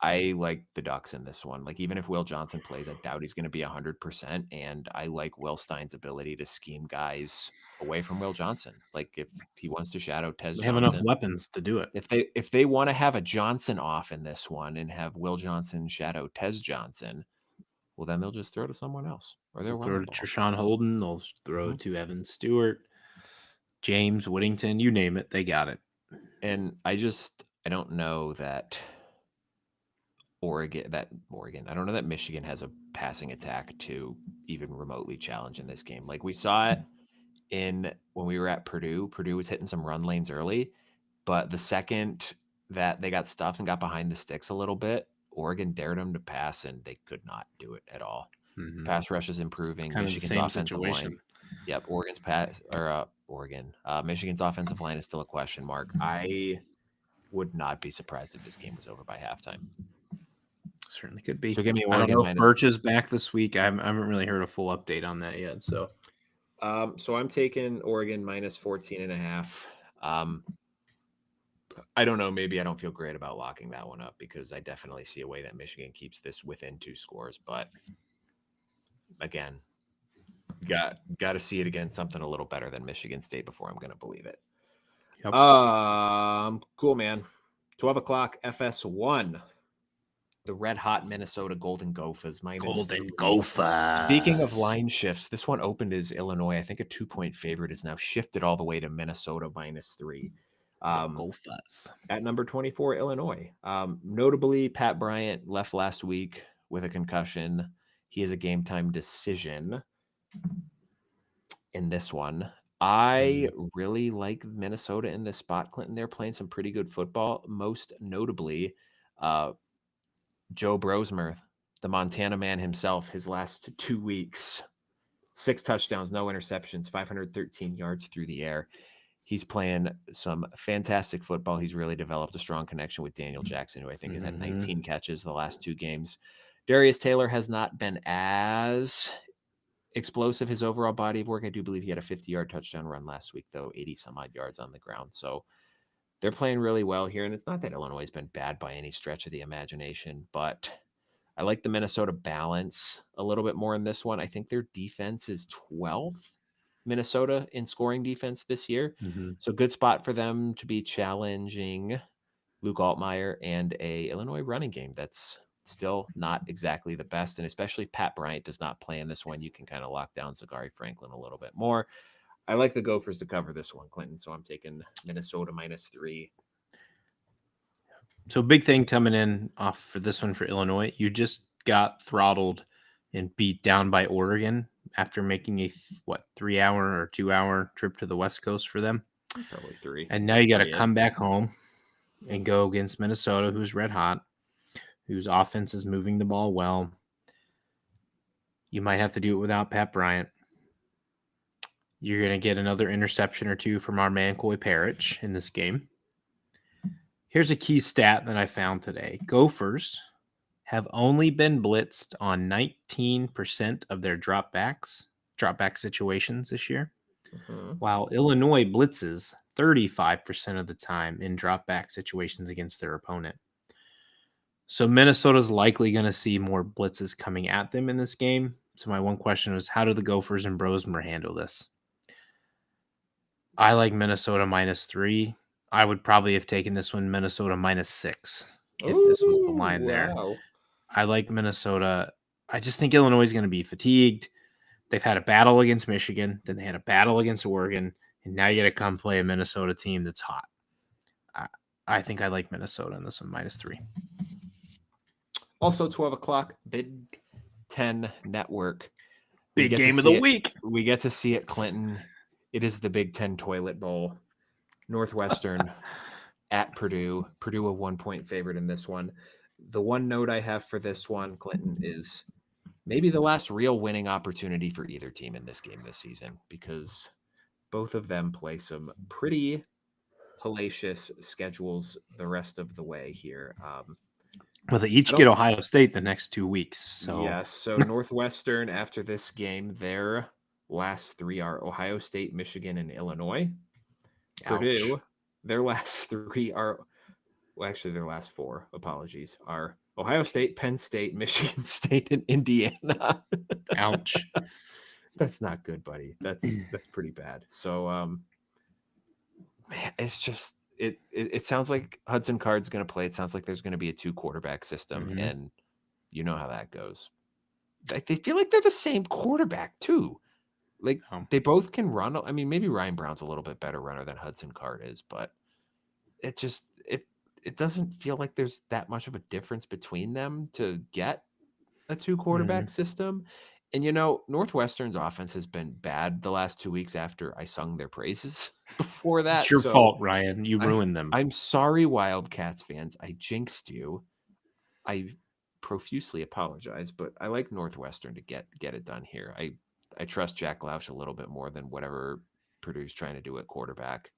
I like the Ducks in this one. Like, even if Will Johnson plays, I doubt he's going to be 100%. And I like Will Stein's ability to scheme guys away from Will Johnson. Like, if he wants to shadow Tez Johnson. They have enough weapons to do it. If they want to have a Johnson off in this one and have Will Johnson shadow Tez Johnson, well, then they'll just throw to someone else. Or they'll throw to Treshawn Holden. They'll throw to Evan Stewart, James Whittington, you name it. They got it. And I don't know that Oregon, I don't know that Michigan has a passing attack to even remotely challenge in this game. Like we saw it when we were at Purdue. Purdue was hitting some run lanes early, but the second that they got stuffed and got behind the sticks a little bit, Oregon dared them to pass, and they could not do it at all. Pass rush is improving. Michigan's offensive line. Yep, Michigan's offensive line is still a question mark. I would not be surprised if this game was over by halftime. Certainly could be. So give me I Oregon. don't know if Birch is back this week. I haven't really heard a full update on that yet. So So I'm taking Oregon minus 14.5. I don't know. Maybe I don't feel great about locking that one up because I definitely see a way that Michigan keeps this within 2 scores. But again, got to see it against something a little better than Michigan State before I'm going to believe it. Yep. Cool, man. 12 o'clock FS1. The red hot Minnesota Golden Gophers minus Golden 3. Gophers. Speaking of line shifts, this one opened as Illinois. I think a 2-point favorite is now shifted all the way to Minnesota minus 3. Gophers. At number 24, Illinois. Notably, Pat Bryant left last week with a concussion. He is a game time decision in this one. I really like Minnesota in this spot, Clinton. They're playing some pretty good football, most notably Joe Brosmer, the Montana man himself, his last 2 weeks, 6 touchdowns, no interceptions, 513 yards through the air. He's playing some fantastic football. He's really developed a strong connection with Daniel Jackson, who I think has had 19 catches the last 2 games. Darius Taylor has not been as explosive, his overall body of work. I do believe he had a 50-yard touchdown run last week, though, 80-some-odd yards on the ground. So they're playing really well here. And it's not that Illinois has been bad by any stretch of the imagination, but I like the Minnesota balance a little bit more in this one. I think their defense is 12th, Minnesota, in scoring defense this year. So good spot for them to be challenging Luke Altmaier and a Illinois running game that's still not exactly the best. And especially if Pat Bryant does not play in this one, you can kind of lock down Zachary Franklin a little bit more. I like the Gophers to cover this one, Clinton. So I'm taking Minnesota minus 3. So big thing coming in off for this one for Illinois. You just got throttled and beat down by Oregon after making a 3-hour or 2-hour trip to the West Coast for them. Probably 3. And now you got to come back home and go against Minnesota, who's red hot, whose offense is moving the ball well. You might have to do it without Pat Bryant. You're going to get another interception or 2 from our man Coy Parrish in this game. Here's a key stat that I found today. Gophers have only been blitzed on 19% of their dropback situations this year, while Illinois blitzes 35% of the time in dropback situations against their opponent. So Minnesota's likely going to see more blitzes coming at them in this game. So my one question was, how do the Gophers and Brosmer handle this? I like Minnesota minus 3. I would probably have taken this one Minnesota minus 6 if this was the line there. I like Minnesota. I just think Illinois is going to be fatigued. They've had a battle against Michigan, then they had a battle against Oregon, and now you got to come play a Minnesota team that's hot. I think I like Minnesota in this one minus 3. Also 12 o'clock, Big Ten Network. Big game of the week. We get to see it, Clinton. It is the Big Ten Toilet Bowl. Northwestern at Purdue. Purdue a 1-point favorite in this one. The one note I have for this one, Clinton, is maybe the last real winning opportunity for either team in this game this season, because both of them play some pretty hellacious schedules the rest of the way here. Well, they each get Ohio State the next 2 weeks. So yes, so Northwestern after this game, their last 3 are Ohio State, Michigan, and Illinois. Purdue, their last 3 are, well, actually their last 4, apologies, are Ohio State, Penn State, Michigan State, and Indiana. Ouch. That's not good, buddy. That's pretty bad. So man, it's just it sounds like Hudson Card's going to play. It sounds like there's going to be a 2-quarterback system, and you know how that goes. They feel like they're the same quarterback too. Like they both can run. I mean, maybe Ryan Brown's a little bit better runner than Hudson Card is, but it just it doesn't feel like there's that much of a difference between them to get a 2-quarterback system. And you know, Northwestern's offense has been bad the last 2 weeks after I sung their praises before that. It's your fault, Ryan. You ruined them. I'm sorry, Wildcats fans. I jinxed you. I profusely apologize, but I like Northwestern to get it done here. I trust Jack Lausch a little bit more than whatever Purdue's trying to do at quarterback.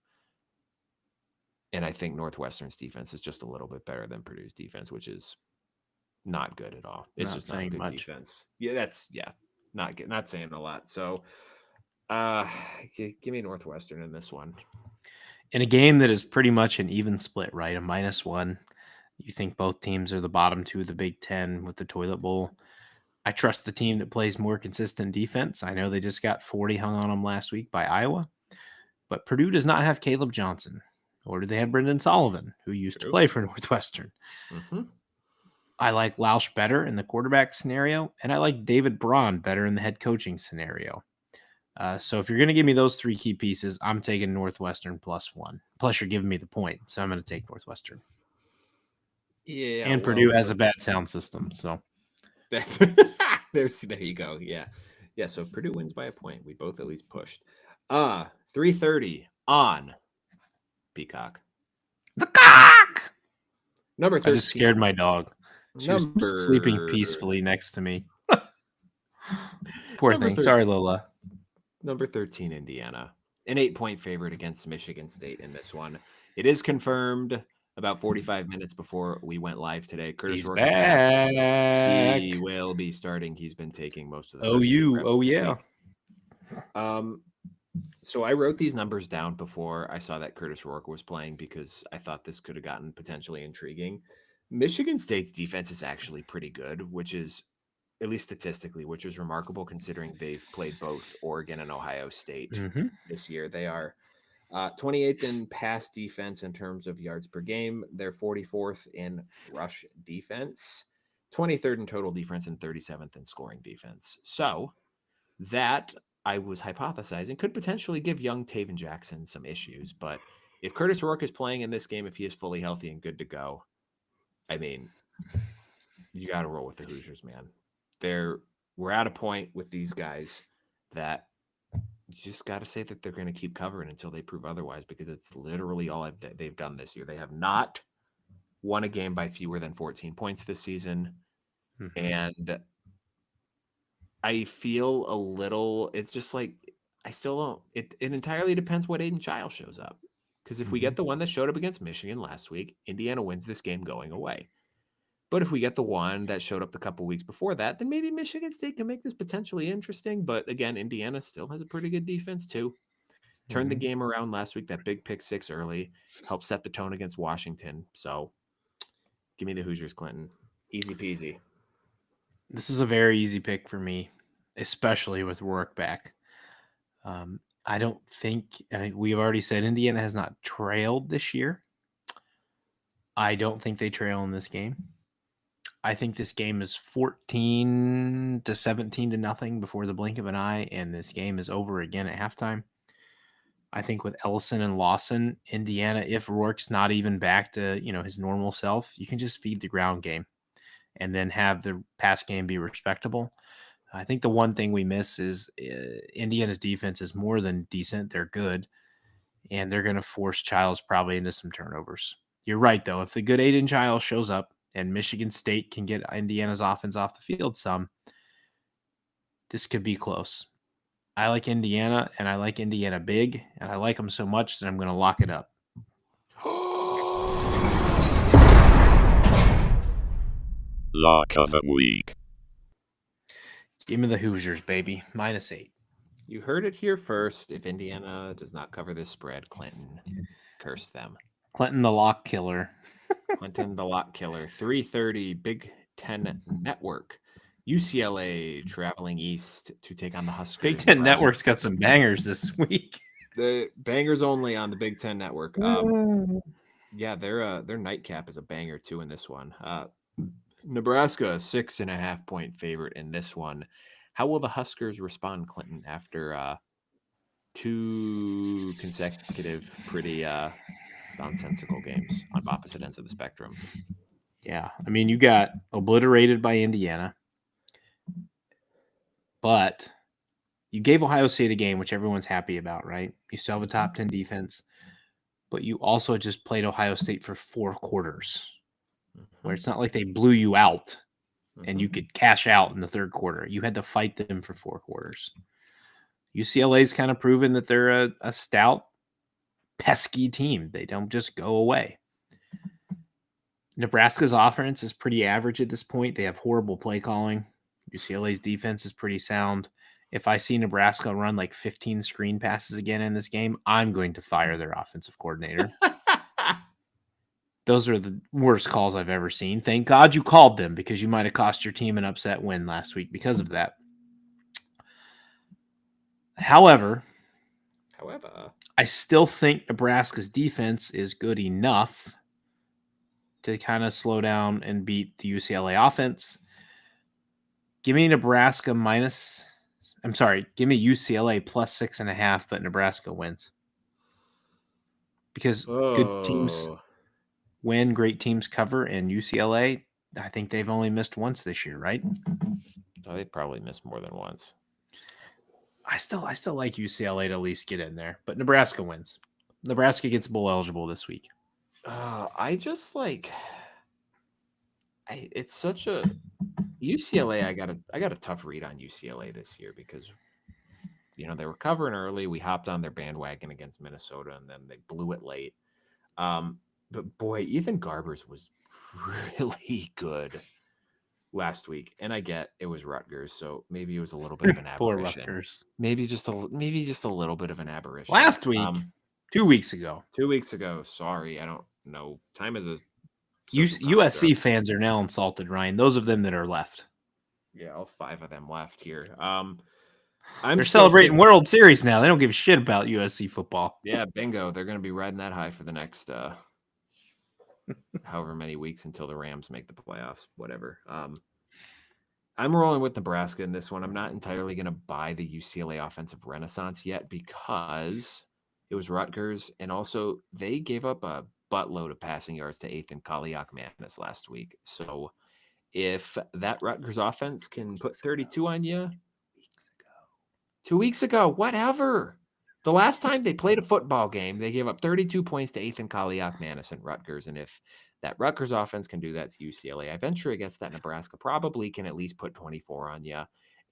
And I think Northwestern's defense is just a little bit better than Purdue's defense, which is not good at all. It's just not good defense. Yeah, not saying a lot. So Give me Northwestern in this one. In a game that is pretty much an even split, right? A -1. You think both teams are the bottom two of the Big Ten with the toilet bowl. I trust the team that plays more consistent defense. I know they just got 40 hung on them last week by Iowa, but Purdue does not have Caleb Johnson, or do they have Brendan Sullivan, who used to True. play for Northwestern. Mm-hmm. I like Lausch better in the quarterback scenario, and I like David Braun better in the head coaching scenario. So if you're going to give me those three key pieces, I'm taking Northwestern +1. Plus, you're giving me the point, so I'm going to take Northwestern. Yeah, And Purdue has a bad sound system, so there you go. Yeah. So Purdue wins by a point. We both at least pushed. 3:30 on Peacock. the cock. Number 13. I just scared my dog. She was sleeping Number- peacefully next to me. Poor Number thing. 13. Sorry, Lola. Number 13, Indiana. An 8-point favorite against Michigan State in this one. It is confirmed about 45 minutes before we went live today. Curtis He's Rourke is back. back. He will be starting. He's been taking most of the Oh, first you. two reps Oh, this yeah. week. So I wrote these numbers down before I saw that Curtis Rourke was playing because I thought this could have gotten potentially intriguing. Michigan State's defense is actually pretty good, which is, at least statistically, which is remarkable considering they've played both Oregon and Ohio State Mhm. this year. They are 28th in pass defense in terms of yards per game. They're 44th in rush defense, 23rd in total defense, and 37th in scoring defense. So that, I was hypothesizing, could potentially give young Taven Jackson some issues. But if Curtis Rourke is playing in this game, if he is fully healthy and good to go, I mean, you got to roll with the Hoosiers, man. We're at a point with these guys that you just got to say that they're going to keep covering until they prove otherwise, because it's literally all they've done this year. They have not won a game by fewer than 14 points this season. Mhm. And I feel a little, it's just like, I still don't, it entirely depends what Aiden Chiles shows up. Because if we get the one that showed up against Michigan last week, Indiana wins this game going away. But if we get the one that showed up the couple weeks before that, then maybe Michigan State can make this potentially interesting. But again, Indiana still has a pretty good defense too. Turned the game around last week. That big pick six early helped set the tone against Washington. So give me the Hoosiers, Clinton. Easy peasy. This is a very easy pick for me, especially with Rourke back. I don't think, we've already said Indiana has not trailed this year. I don't think they trail in this game. I think this game is 14 to 17 to nothing before the blink of an eye, and this game is over again at halftime. I think with Ellison and Lawson, Indiana, if Rourke's not even back to his normal self, you can just feed the ground game and then have the pass game be respectable. I think the one thing we miss is Indiana's defense is more than decent. They're good, and they're going to force Chiles probably into some turnovers. You're right, though. If the good Aiden Chiles shows up and Michigan State can get Indiana's offense off the field some, this could be close. I like Indiana, and I like Indiana big, and I like them so much that I'm going to lock it up. Lock of the week. Give me the Hoosiers, baby. -8. You heard it here first. If Indiana does not cover this spread, Clinton, curse them. Clinton the lock killer. Clinton the lock killer. 3:30 Big Ten Network. UCLA traveling east to take on the Huskers. Big Ten Nebraska. Network's got some bangers this week. The bangers only on the Big Ten Network. Yeah, their nightcap is a banger too in this one. Nebraska, 6.5-point favorite in this one. How will the Huskers respond, Clinton, after 2 consecutive pretty nonsensical games on opposite ends of the spectrum? Yeah, I mean, you got obliterated by Indiana, but you gave Ohio State a game, which everyone's happy about, right? You still have a top 10 defense, but you also just played Ohio State for 4 quarters, where it's not like they blew you out and you could cash out in the third quarter. You had to fight them for 4 quarters. UCLA's kind of proven that they're a stout, pesky team. They don't just go away. Nebraska's offense is pretty average at this point. They have horrible play calling. UCLA's defense is pretty sound. if I see Nebraska run like 15 screen passes again in this game, I'm going to fire their offensive coordinator. Those are the worst calls I've ever seen. Thank God you called them because you might have cost your team an upset win last week because of that. However, I still think Nebraska's defense is good enough to kind of slow down and beat the UCLA offense. Give me Nebraska give me UCLA plus 6.5, but Nebraska wins. Because good teams win, great teams cover, and UCLA, I think they've only missed once this year, right? Oh, they probably missed more than once. I still like UCLA to at least get in there, but Nebraska wins. Nebraska gets bowl eligible this week. It's such a UCLA. I got a tough read on UCLA this year because they were covering early. We hopped on their bandwagon against Minnesota, and then they blew it late. But boy, Ethan Garbers was really good last week, and I get it was Rutgers, so maybe it was a little bit of an Poor aberration. Rutgers. Maybe just a little bit of an aberration. Last week, 2 weeks ago. 2 weeks ago. Sorry, I don't know. Time is a USC fans are now insulted, Ryan. Those of them that are left. Yeah, all 5 of them left here. They're celebrating World Series now. They don't give a shit about USC football. Yeah, bingo. They're going to be riding that high for the next however many weeks until the Rams make the playoffs, whatever. I'm rolling with Nebraska in this one. I'm not entirely going to buy the UCLA offensive renaissance yet because it was Rutgers, and also they gave up a buttload of passing yards to Ethan Kaliak-Manis last week. So if that Rutgers offense can put 32 on you, 2 weeks ago, whatever. The last time they played a football game, they gave up 32 points to Ethan Kaliak-Manis and Rutgers. And if that Rutgers offense can do that to UCLA, I venture a guess that Nebraska probably can at least put 24 on you.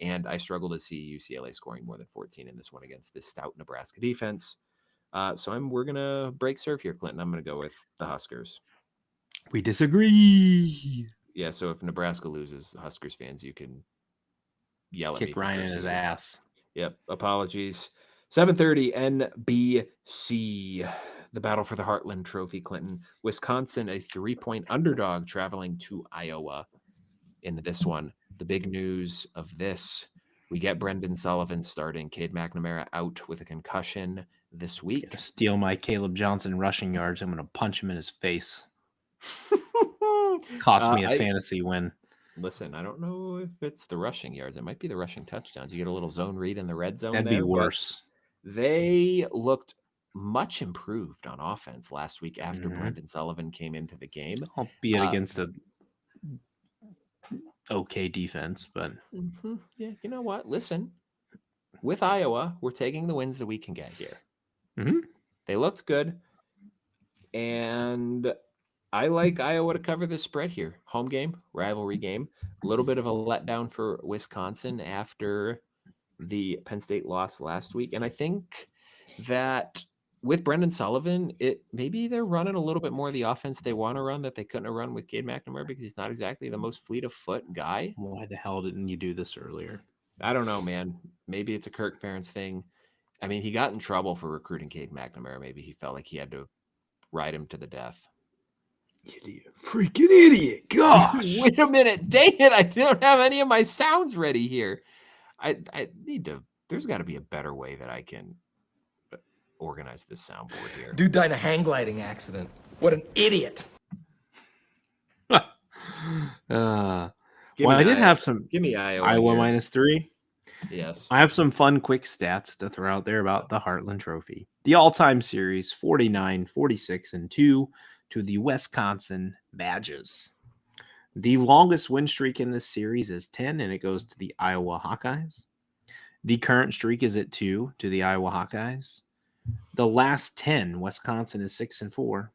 And I struggle to see UCLA scoring more than 14 in this one against this stout Nebraska defense. So we're going to break serve here, Clinton. I'm going to go with the Huskers. We disagree. Yeah, so if Nebraska loses, Huskers fans, you can yell at me. Kick Ryan in his ass. Yep, apologies. 7:30 NBC. The battle for the Heartland Trophy, Clinton. Wisconsin, a 3-point underdog traveling to Iowa in this one. The big news of this, we get Brendan Sullivan starting. Cade McNamara out with a concussion this week. Steal my Caleb Johnson rushing yards. I'm going to punch him in his face. Cost me a fantasy win. Listen, I don't know if it's the rushing yards. It might be the rushing touchdowns. You get a little zone read in the red zone. That'd be worse. They looked much improved on offense last week after Brendan Sullivan came into the game. Albeit against a okay defense, but yeah, you know what? Listen, with Iowa, we're taking the wins that we can get here. They looked good, and I like Iowa to cover the spread here. Home game, rivalry game. A little bit of a letdown for Wisconsin after the Penn State loss last week. And I think that with Brendan Sullivan, maybe they're running a little bit more of the offense they want to run that they couldn't have run with Cade McNamara because he's not exactly the most fleet of foot guy. Why the hell didn't you do this earlier? I don't know, man. Maybe it's a Kirk Ferentz thing. I mean, he got in trouble for recruiting Cade McNamara. Maybe he felt like he had to ride him to the death. Idiot. Freaking idiot. Gosh. Wait a minute. Dang it. I don't have any of my sounds ready here. I need to, there's got to be a better way that I can organize this soundboard here. Dude died in a hang gliding accident. What an idiot. I did have some. Give me Iowa -3. Yes. I have some fun, quick stats to throw out there about the Heartland Trophy. The all-time series, 49, 46, and 2 to the Wisconsin Badgers. The longest win streak in this series is 10, and it goes to the Iowa Hawkeyes. The current streak is at 2 to the Iowa Hawkeyes. The last 10, Wisconsin is 6-4.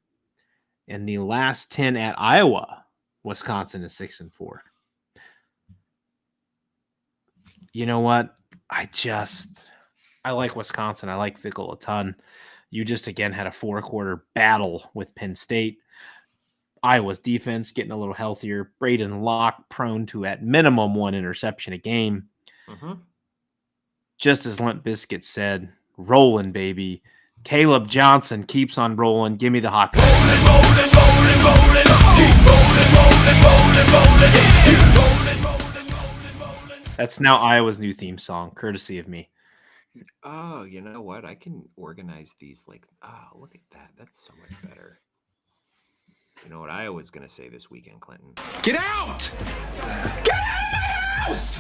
And the last 10 at Iowa, Wisconsin is 6-4. You know what? I like Wisconsin. I like Fickle a ton. You just, again, had a 4-quarter battle with Penn State. Iowa's defense getting a little healthier. Braden Locke prone to, at minimum, 1 interception a game. just as Limp Bizkit said, rolling, baby. Caleb Johnson keeps on rolling. Give me the hockey. That's now Iowa's new theme song, courtesy of me. Oh, you know what? I can organize these like, look at that. That's so much better. You know what I was going to say this weekend, Clinton? Get out! Get out of my house!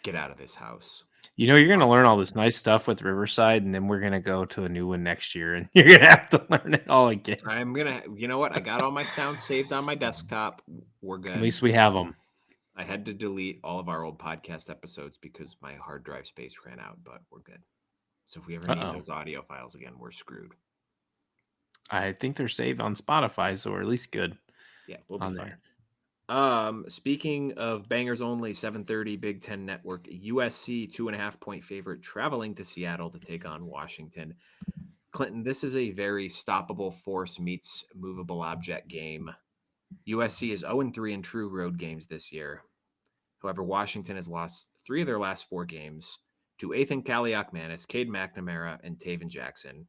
Get out of this house. You know, you're going to learn all this nice stuff with Riverside, and then we're going to go to a new one next year, and you're going to have to learn it all again. I'm going to, you know what? I got all my sounds saved on my desktop. We're good. At least we have them. I had to delete all of our old podcast episodes because my hard drive space ran out, but we're good. So if we ever need those audio files again, we're screwed. I think they're saved on Spotify, so we're at least good. Yeah, we'll be on fine. there. Speaking of bangers only, 7:30 Big Ten Network, USC 2.5-point favorite traveling to Seattle to take on Washington. Clinton, this is a very stoppable force meets movable object game. USC is 0-3 in true road games this year. However, Washington has lost 3 of their last 4 games to Ethan Kaliakmanis, Cade McNamara, and Taven Jackson.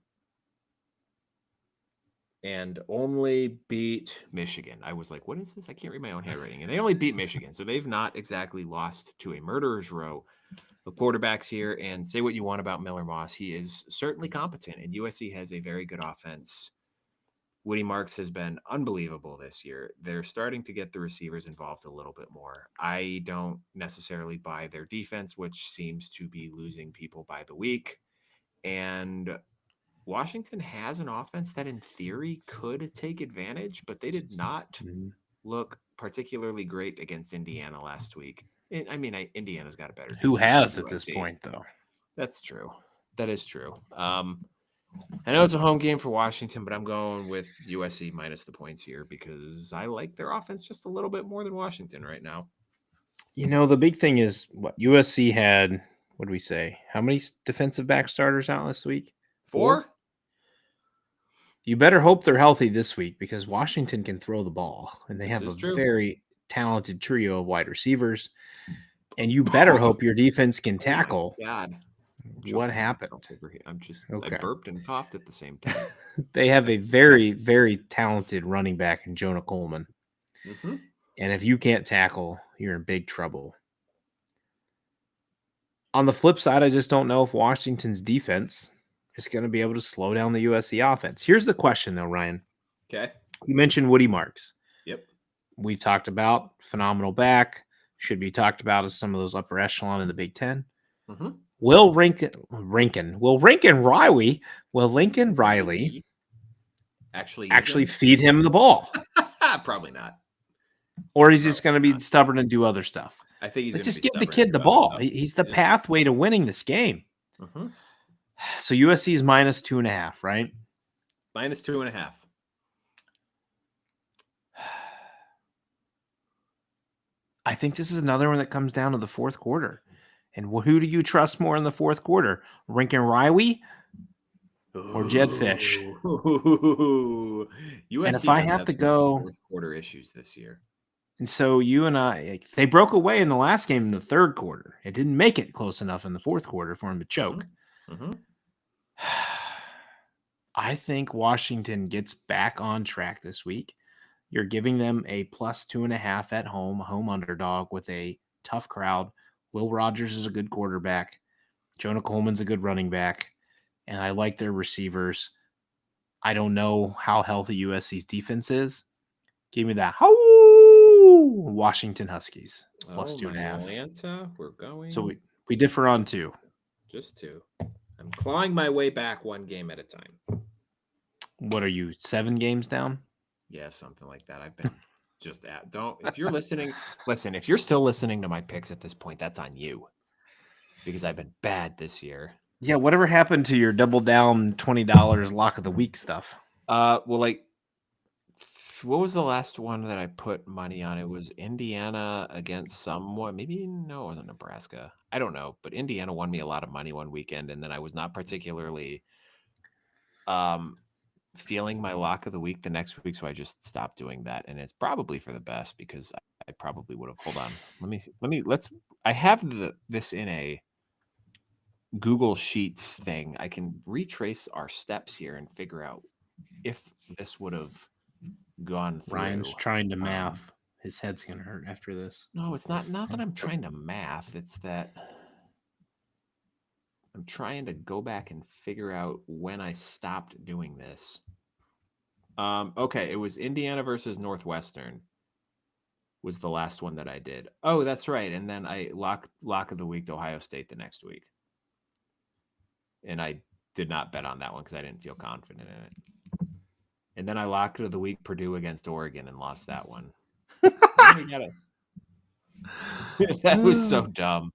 And only beat Michigan. I was like, what is this? I can't read my own handwriting. And they only beat Michigan. So they've not exactly lost to a murderer's row of quarterbacks here. And say what you want about Miller Moss. He is certainly competent. And USC has a very good offense. Woody Marks has been unbelievable this year. They're starting to get the receivers involved a little bit more. I don't necessarily buy their defense, which seems to be losing people by the week. And Washington has an offense that in theory could take advantage, but they did not look particularly great against Indiana last week. I mean, Indiana's got a better defense. Who has than at this USC. point, though? That's true. That is true. I know it's a home game for Washington, but I'm going with USC minus the points here because I like their offense just a little bit more than Washington right now. You know, the big thing is what USC had. What do we say? How many defensive back starters out this week? 4? You better hope they're healthy this week because Washington can throw the ball, and they have a very talented trio of wide receivers. And you better hope your defense can tackle. Oh God. What happened? I'm just Okay. I burped and coughed at the same time. They have a very, very talented running back in Jonah Coleman. Mm-hmm. And if you can't tackle, you're in big trouble. On the flip side, I just don't know if Washington's defense is going to be able to slow down the USC offense. Here's the question, though, Ryan. Okay. You mentioned Woody Marks. Yep. We've talked about phenomenal back. Should be talked about as some of those upper echelon in the Big Ten. Mm-hmm. Will Lincoln Riley actually feed him the ball? Probably not. Or is he just going to be stubborn and do other stuff? I think he's Let's gonna just be give the stubborn kid and the do ball. other stuff. He's the pathway to winning this game. Mm-hmm. So USC is minus 2.5, right? Minus 2.5. I think this is another one that comes down to the fourth quarter. And who do you trust more in the fourth quarter? Lincoln Riley or Jed Fish? USC And if I does have to some go- fourth quarter issues this year. And so you and I, they broke away in the last game in the third quarter. It didn't make it close enough in the fourth quarter for him to choke. Mm-hmm. I think Washington gets back on track this week. You're giving them a plus 2.5 at home, a home underdog with a tough crowd. Will Rogers is a good quarterback. Jonah Coleman's a good running back. And I like their receivers. I don't know how healthy USC's defense is. Give me that. Washington Huskies plus 2.5. Atlanta, we're going. So we differ on 2. Just 2. I'm clawing my way back one game at a time. What are you, 7 games down? Yeah, something like that. I've been just at. If you're listening, listen, if you're still listening to my picks at this point, that's on you. Because I've been bad this year. Yeah, whatever happened to your double down $20 lock of the week stuff? Well, like, what was the last one that I put money on? It was Indiana against someone. Maybe, no, it wasn't Nebraska. I don't know. But Indiana won me a lot of money one weekend. And then I was not particularly feeling my lock of the week the next week. So I just stopped doing that. And it's probably for the best because I probably would have. Hold on. I have this in a Google Sheets thing. I can retrace our steps here and figure out if this would have gone through. Ryan's trying to math. His head's gonna hurt after this. No, it's not that I'm trying to math. It's that I'm trying to go back and figure out when I stopped doing this. Okay, it was Indiana versus Northwestern was the last one that I did. Oh, that's right. And then I lock of the week to Ohio State the next week. And I did not bet on that one because I didn't feel confident in it. And then I locked of the week Purdue against Oregon and lost that one. That was so dumb.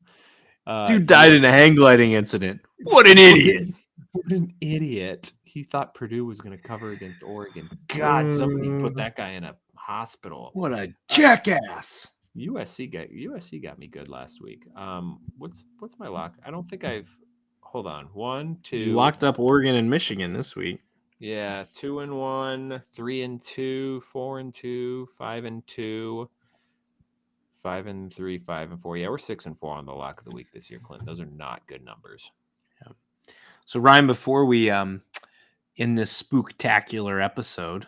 Dude died in a hang gliding incident. What an idiot. What an idiot. He thought Purdue was going to cover against Oregon. God, somebody put that guy in a hospital. What a jackass. USC got me good last week. What's my lock? I don't think I've hold on. 1, 2. You locked up Oregon and Michigan this week. Yeah, 2-1, 3-2, 4-2, 5-2, 5-3, 5-4. Yeah, we're 6-4 on the lock of the week this year, Clint. Those are not good numbers. Yeah. So Ryan, before we in this spooktacular episode,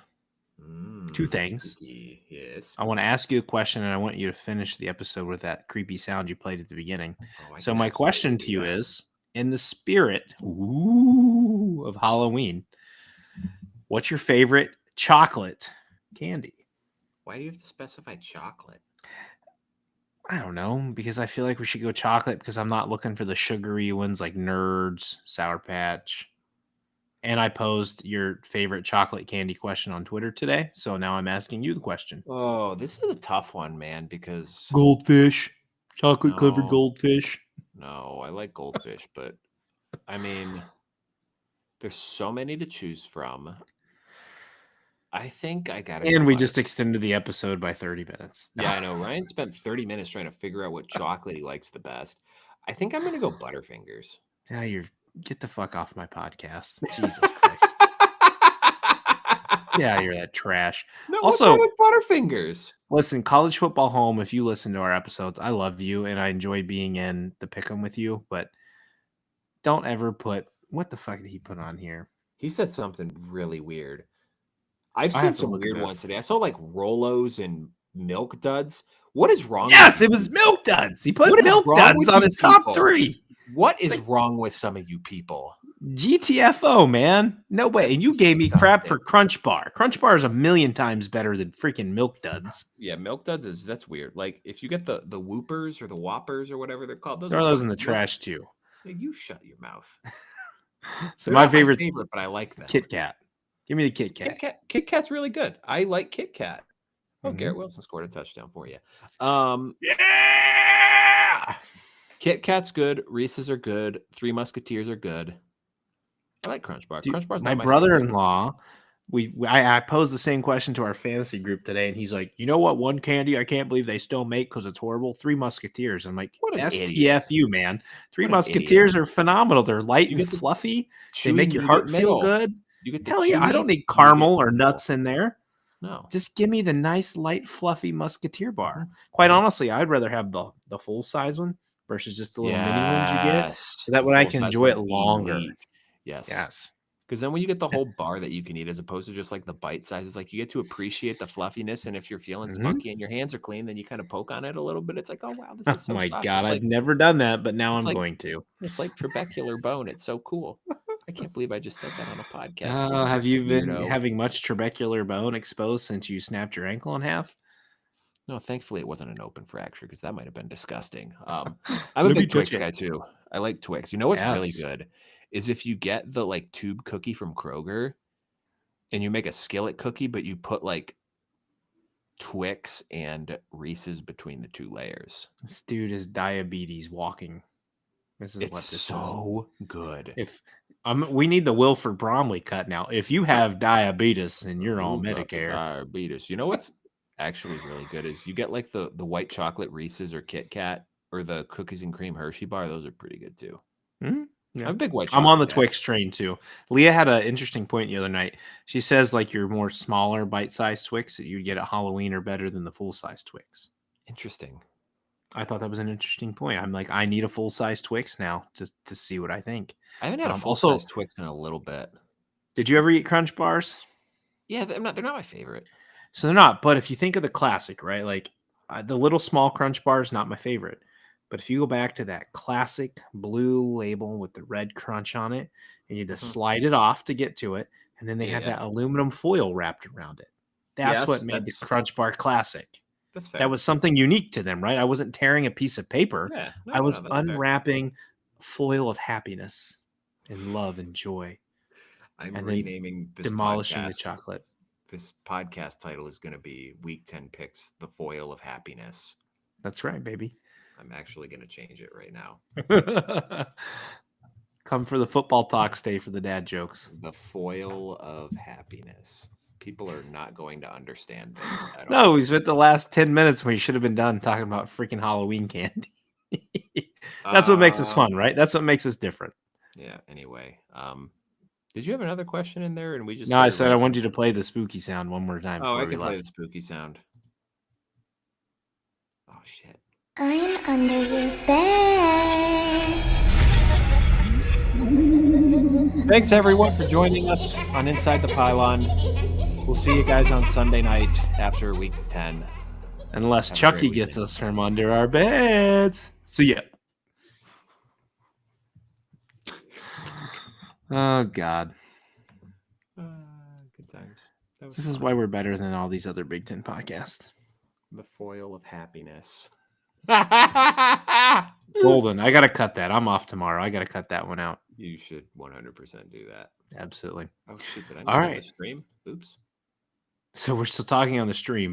2 things. Spooky. Yes. I want to ask you a question, and I want you to finish the episode with that creepy sound you played at the beginning. So my question to you is, in the spirit of Halloween, what's your favorite chocolate candy? Why do you have to specify chocolate? I don't know, because I feel like we should go chocolate because I'm not looking for the sugary ones like Nerds, Sour Patch. And I posed your favorite chocolate candy question on Twitter today. So now I'm asking you the question. Oh, this is a tough one, man, because Goldfish. Chocolate covered goldfish. No, I like goldfish, but I mean, there's so many to choose from. I think I got it. And we just extended the episode by 30 minutes. Yeah, I know. Ryan spent 30 minutes trying to figure out what chocolate he likes the best. I think I'm going to go Butterfingers. Yeah, get the fuck off my podcast. Jesus Christ. Yeah, you're that trash. No, also, what's wrong with Butterfingers? Listen, College Football Home, if you listen to our episodes, I love you and I enjoy being in the pick'em with you, but don't ever put, what the fuck did he put on here? He said something really weird. I've seen some weird ones today. I saw like Rolos and Milk Duds. What is wrong? Yes, it was Milk Duds. He put Milk Duds on his top 3. What is wrong with some of you people? GTFO, man. No way. And you gave me crap for Crunch Bar. Crunch Bar is 1,000,000 times better than freaking Milk Duds. Yeah, Milk Duds that's weird. Like if you get the Whoopers or the Whoppers or whatever they're called, throw those in the trash too. You shut your mouth. So my favorite, but I like them. Kit Kat. Give me the Kit Kat. Kit Kat's really good. I like Kit Kat. Oh, Garrett Wilson scored a touchdown for you. Yeah. Kit Kat's good. Reese's are good. Three Musketeers are good. I like Crunch Bar. Crunch Bar's my brother-in-law. I posed the same question to our fantasy group today, and he's like, "You know what? One candy I can't believe they still make because it's horrible. Three Musketeers." I'm like, "What an STFU, man! Three Musketeers are phenomenal. They're light and fluffy. They make your heart feel good. Hell yeah! I don't need caramel or nuts in there. No, just give me the nice, light, fluffy Musketeer bar. Quite honestly, I'd rather have the full size one versus just the little mini ones you get. So that way I can enjoy it longer. Yes. Because then when you get the whole bar that you can eat as opposed to just like the bite sizes, like you get to appreciate the fluffiness. And if you're feeling spunky and your hands are clean, then you kind of poke on it a little bit. It's like, oh, wow, this is so my soft. God, I've never done that, but now I'm going to. It's like trabecular bone. It's so cool. I can't believe I just said that on a podcast. Have you been having much trabecular bone exposed since you snapped your ankle in half? No, thankfully it wasn't an open fracture because that might have been disgusting. I'm a big Twix guy too. I like Twix. You know what's really good is if you get the like tube cookie from Kroger and you make a skillet cookie, but you put like Twix and Reese's between the two layers. This dude is diabetes walking. This is what this is. So good. We need the Wilford Bromley cut now. If you have diabetes and you're on Medicare, diabetes. You know what's actually really good is you get like the white chocolate Reese's or Kit Kat or the cookies and cream Hershey bar. Those are pretty good too. Yeah. I'm a big white. I'm on the Twix train too. Leah had an interesting point the other night. She says like your more smaller bite-sized Twix that you get at Halloween are better than the full-size Twix. Interesting. I thought that was an interesting point. I'm like, I need a full size Twix now to see what I think. I haven't had a Also- full-size Twix in a little bit. Did you ever eat Crunch Bars? Yeah, they're not my favorite. So they're not. But if you think of the classic, right? Like the little small Crunch Bar is not my favorite. But if you go back to that classic blue label with the red crunch on it, and you just slide it off to get to it, and then they had that aluminum foil wrapped around it. That's Yes, what made the that's- Crunch Bar classic. That's fair. That was something unique to them, right? I wasn't tearing a piece of paper. Yeah, I was that's fair. unwrapping foil of happiness and love and joy, I'm and then renaming this demolishing the podcast. chocolate. This podcast title is going to be Week 10 Picks, The Foil of Happiness. That's right, baby. I'm actually going to change it right now. Come for the football talk, stay for the dad jokes. The Foil of Happiness. People are not going to understand this at No, all. we spent the last 10 minutes when we should have been done talking about freaking Halloween candy. That's what makes us fun, right? That's what makes us different. Yeah, anyway. Did you have another question in there? And we just No, I started said I ranting? want you to play the spooky sound one more time. Oh, before I we can play left. the spooky sound. Oh, shit. I'm under your bed. Thanks, everyone, for joining us on Inside the Pylon. We'll see you guys on Sunday night after Week 10. Unless Have a Chucky great gets weekend. us from under our beds. See ya. Oh, God. Good times. That was This is fun. why we're better than all these other Big Ten podcasts. The Foil of Happiness. Golden. I got to cut that. I'm off tomorrow. I got to cut that one out. You should 100% do that. Absolutely. Oh, shoot. Did I All not end right. the stream? Oops. So we're still talking on the stream, but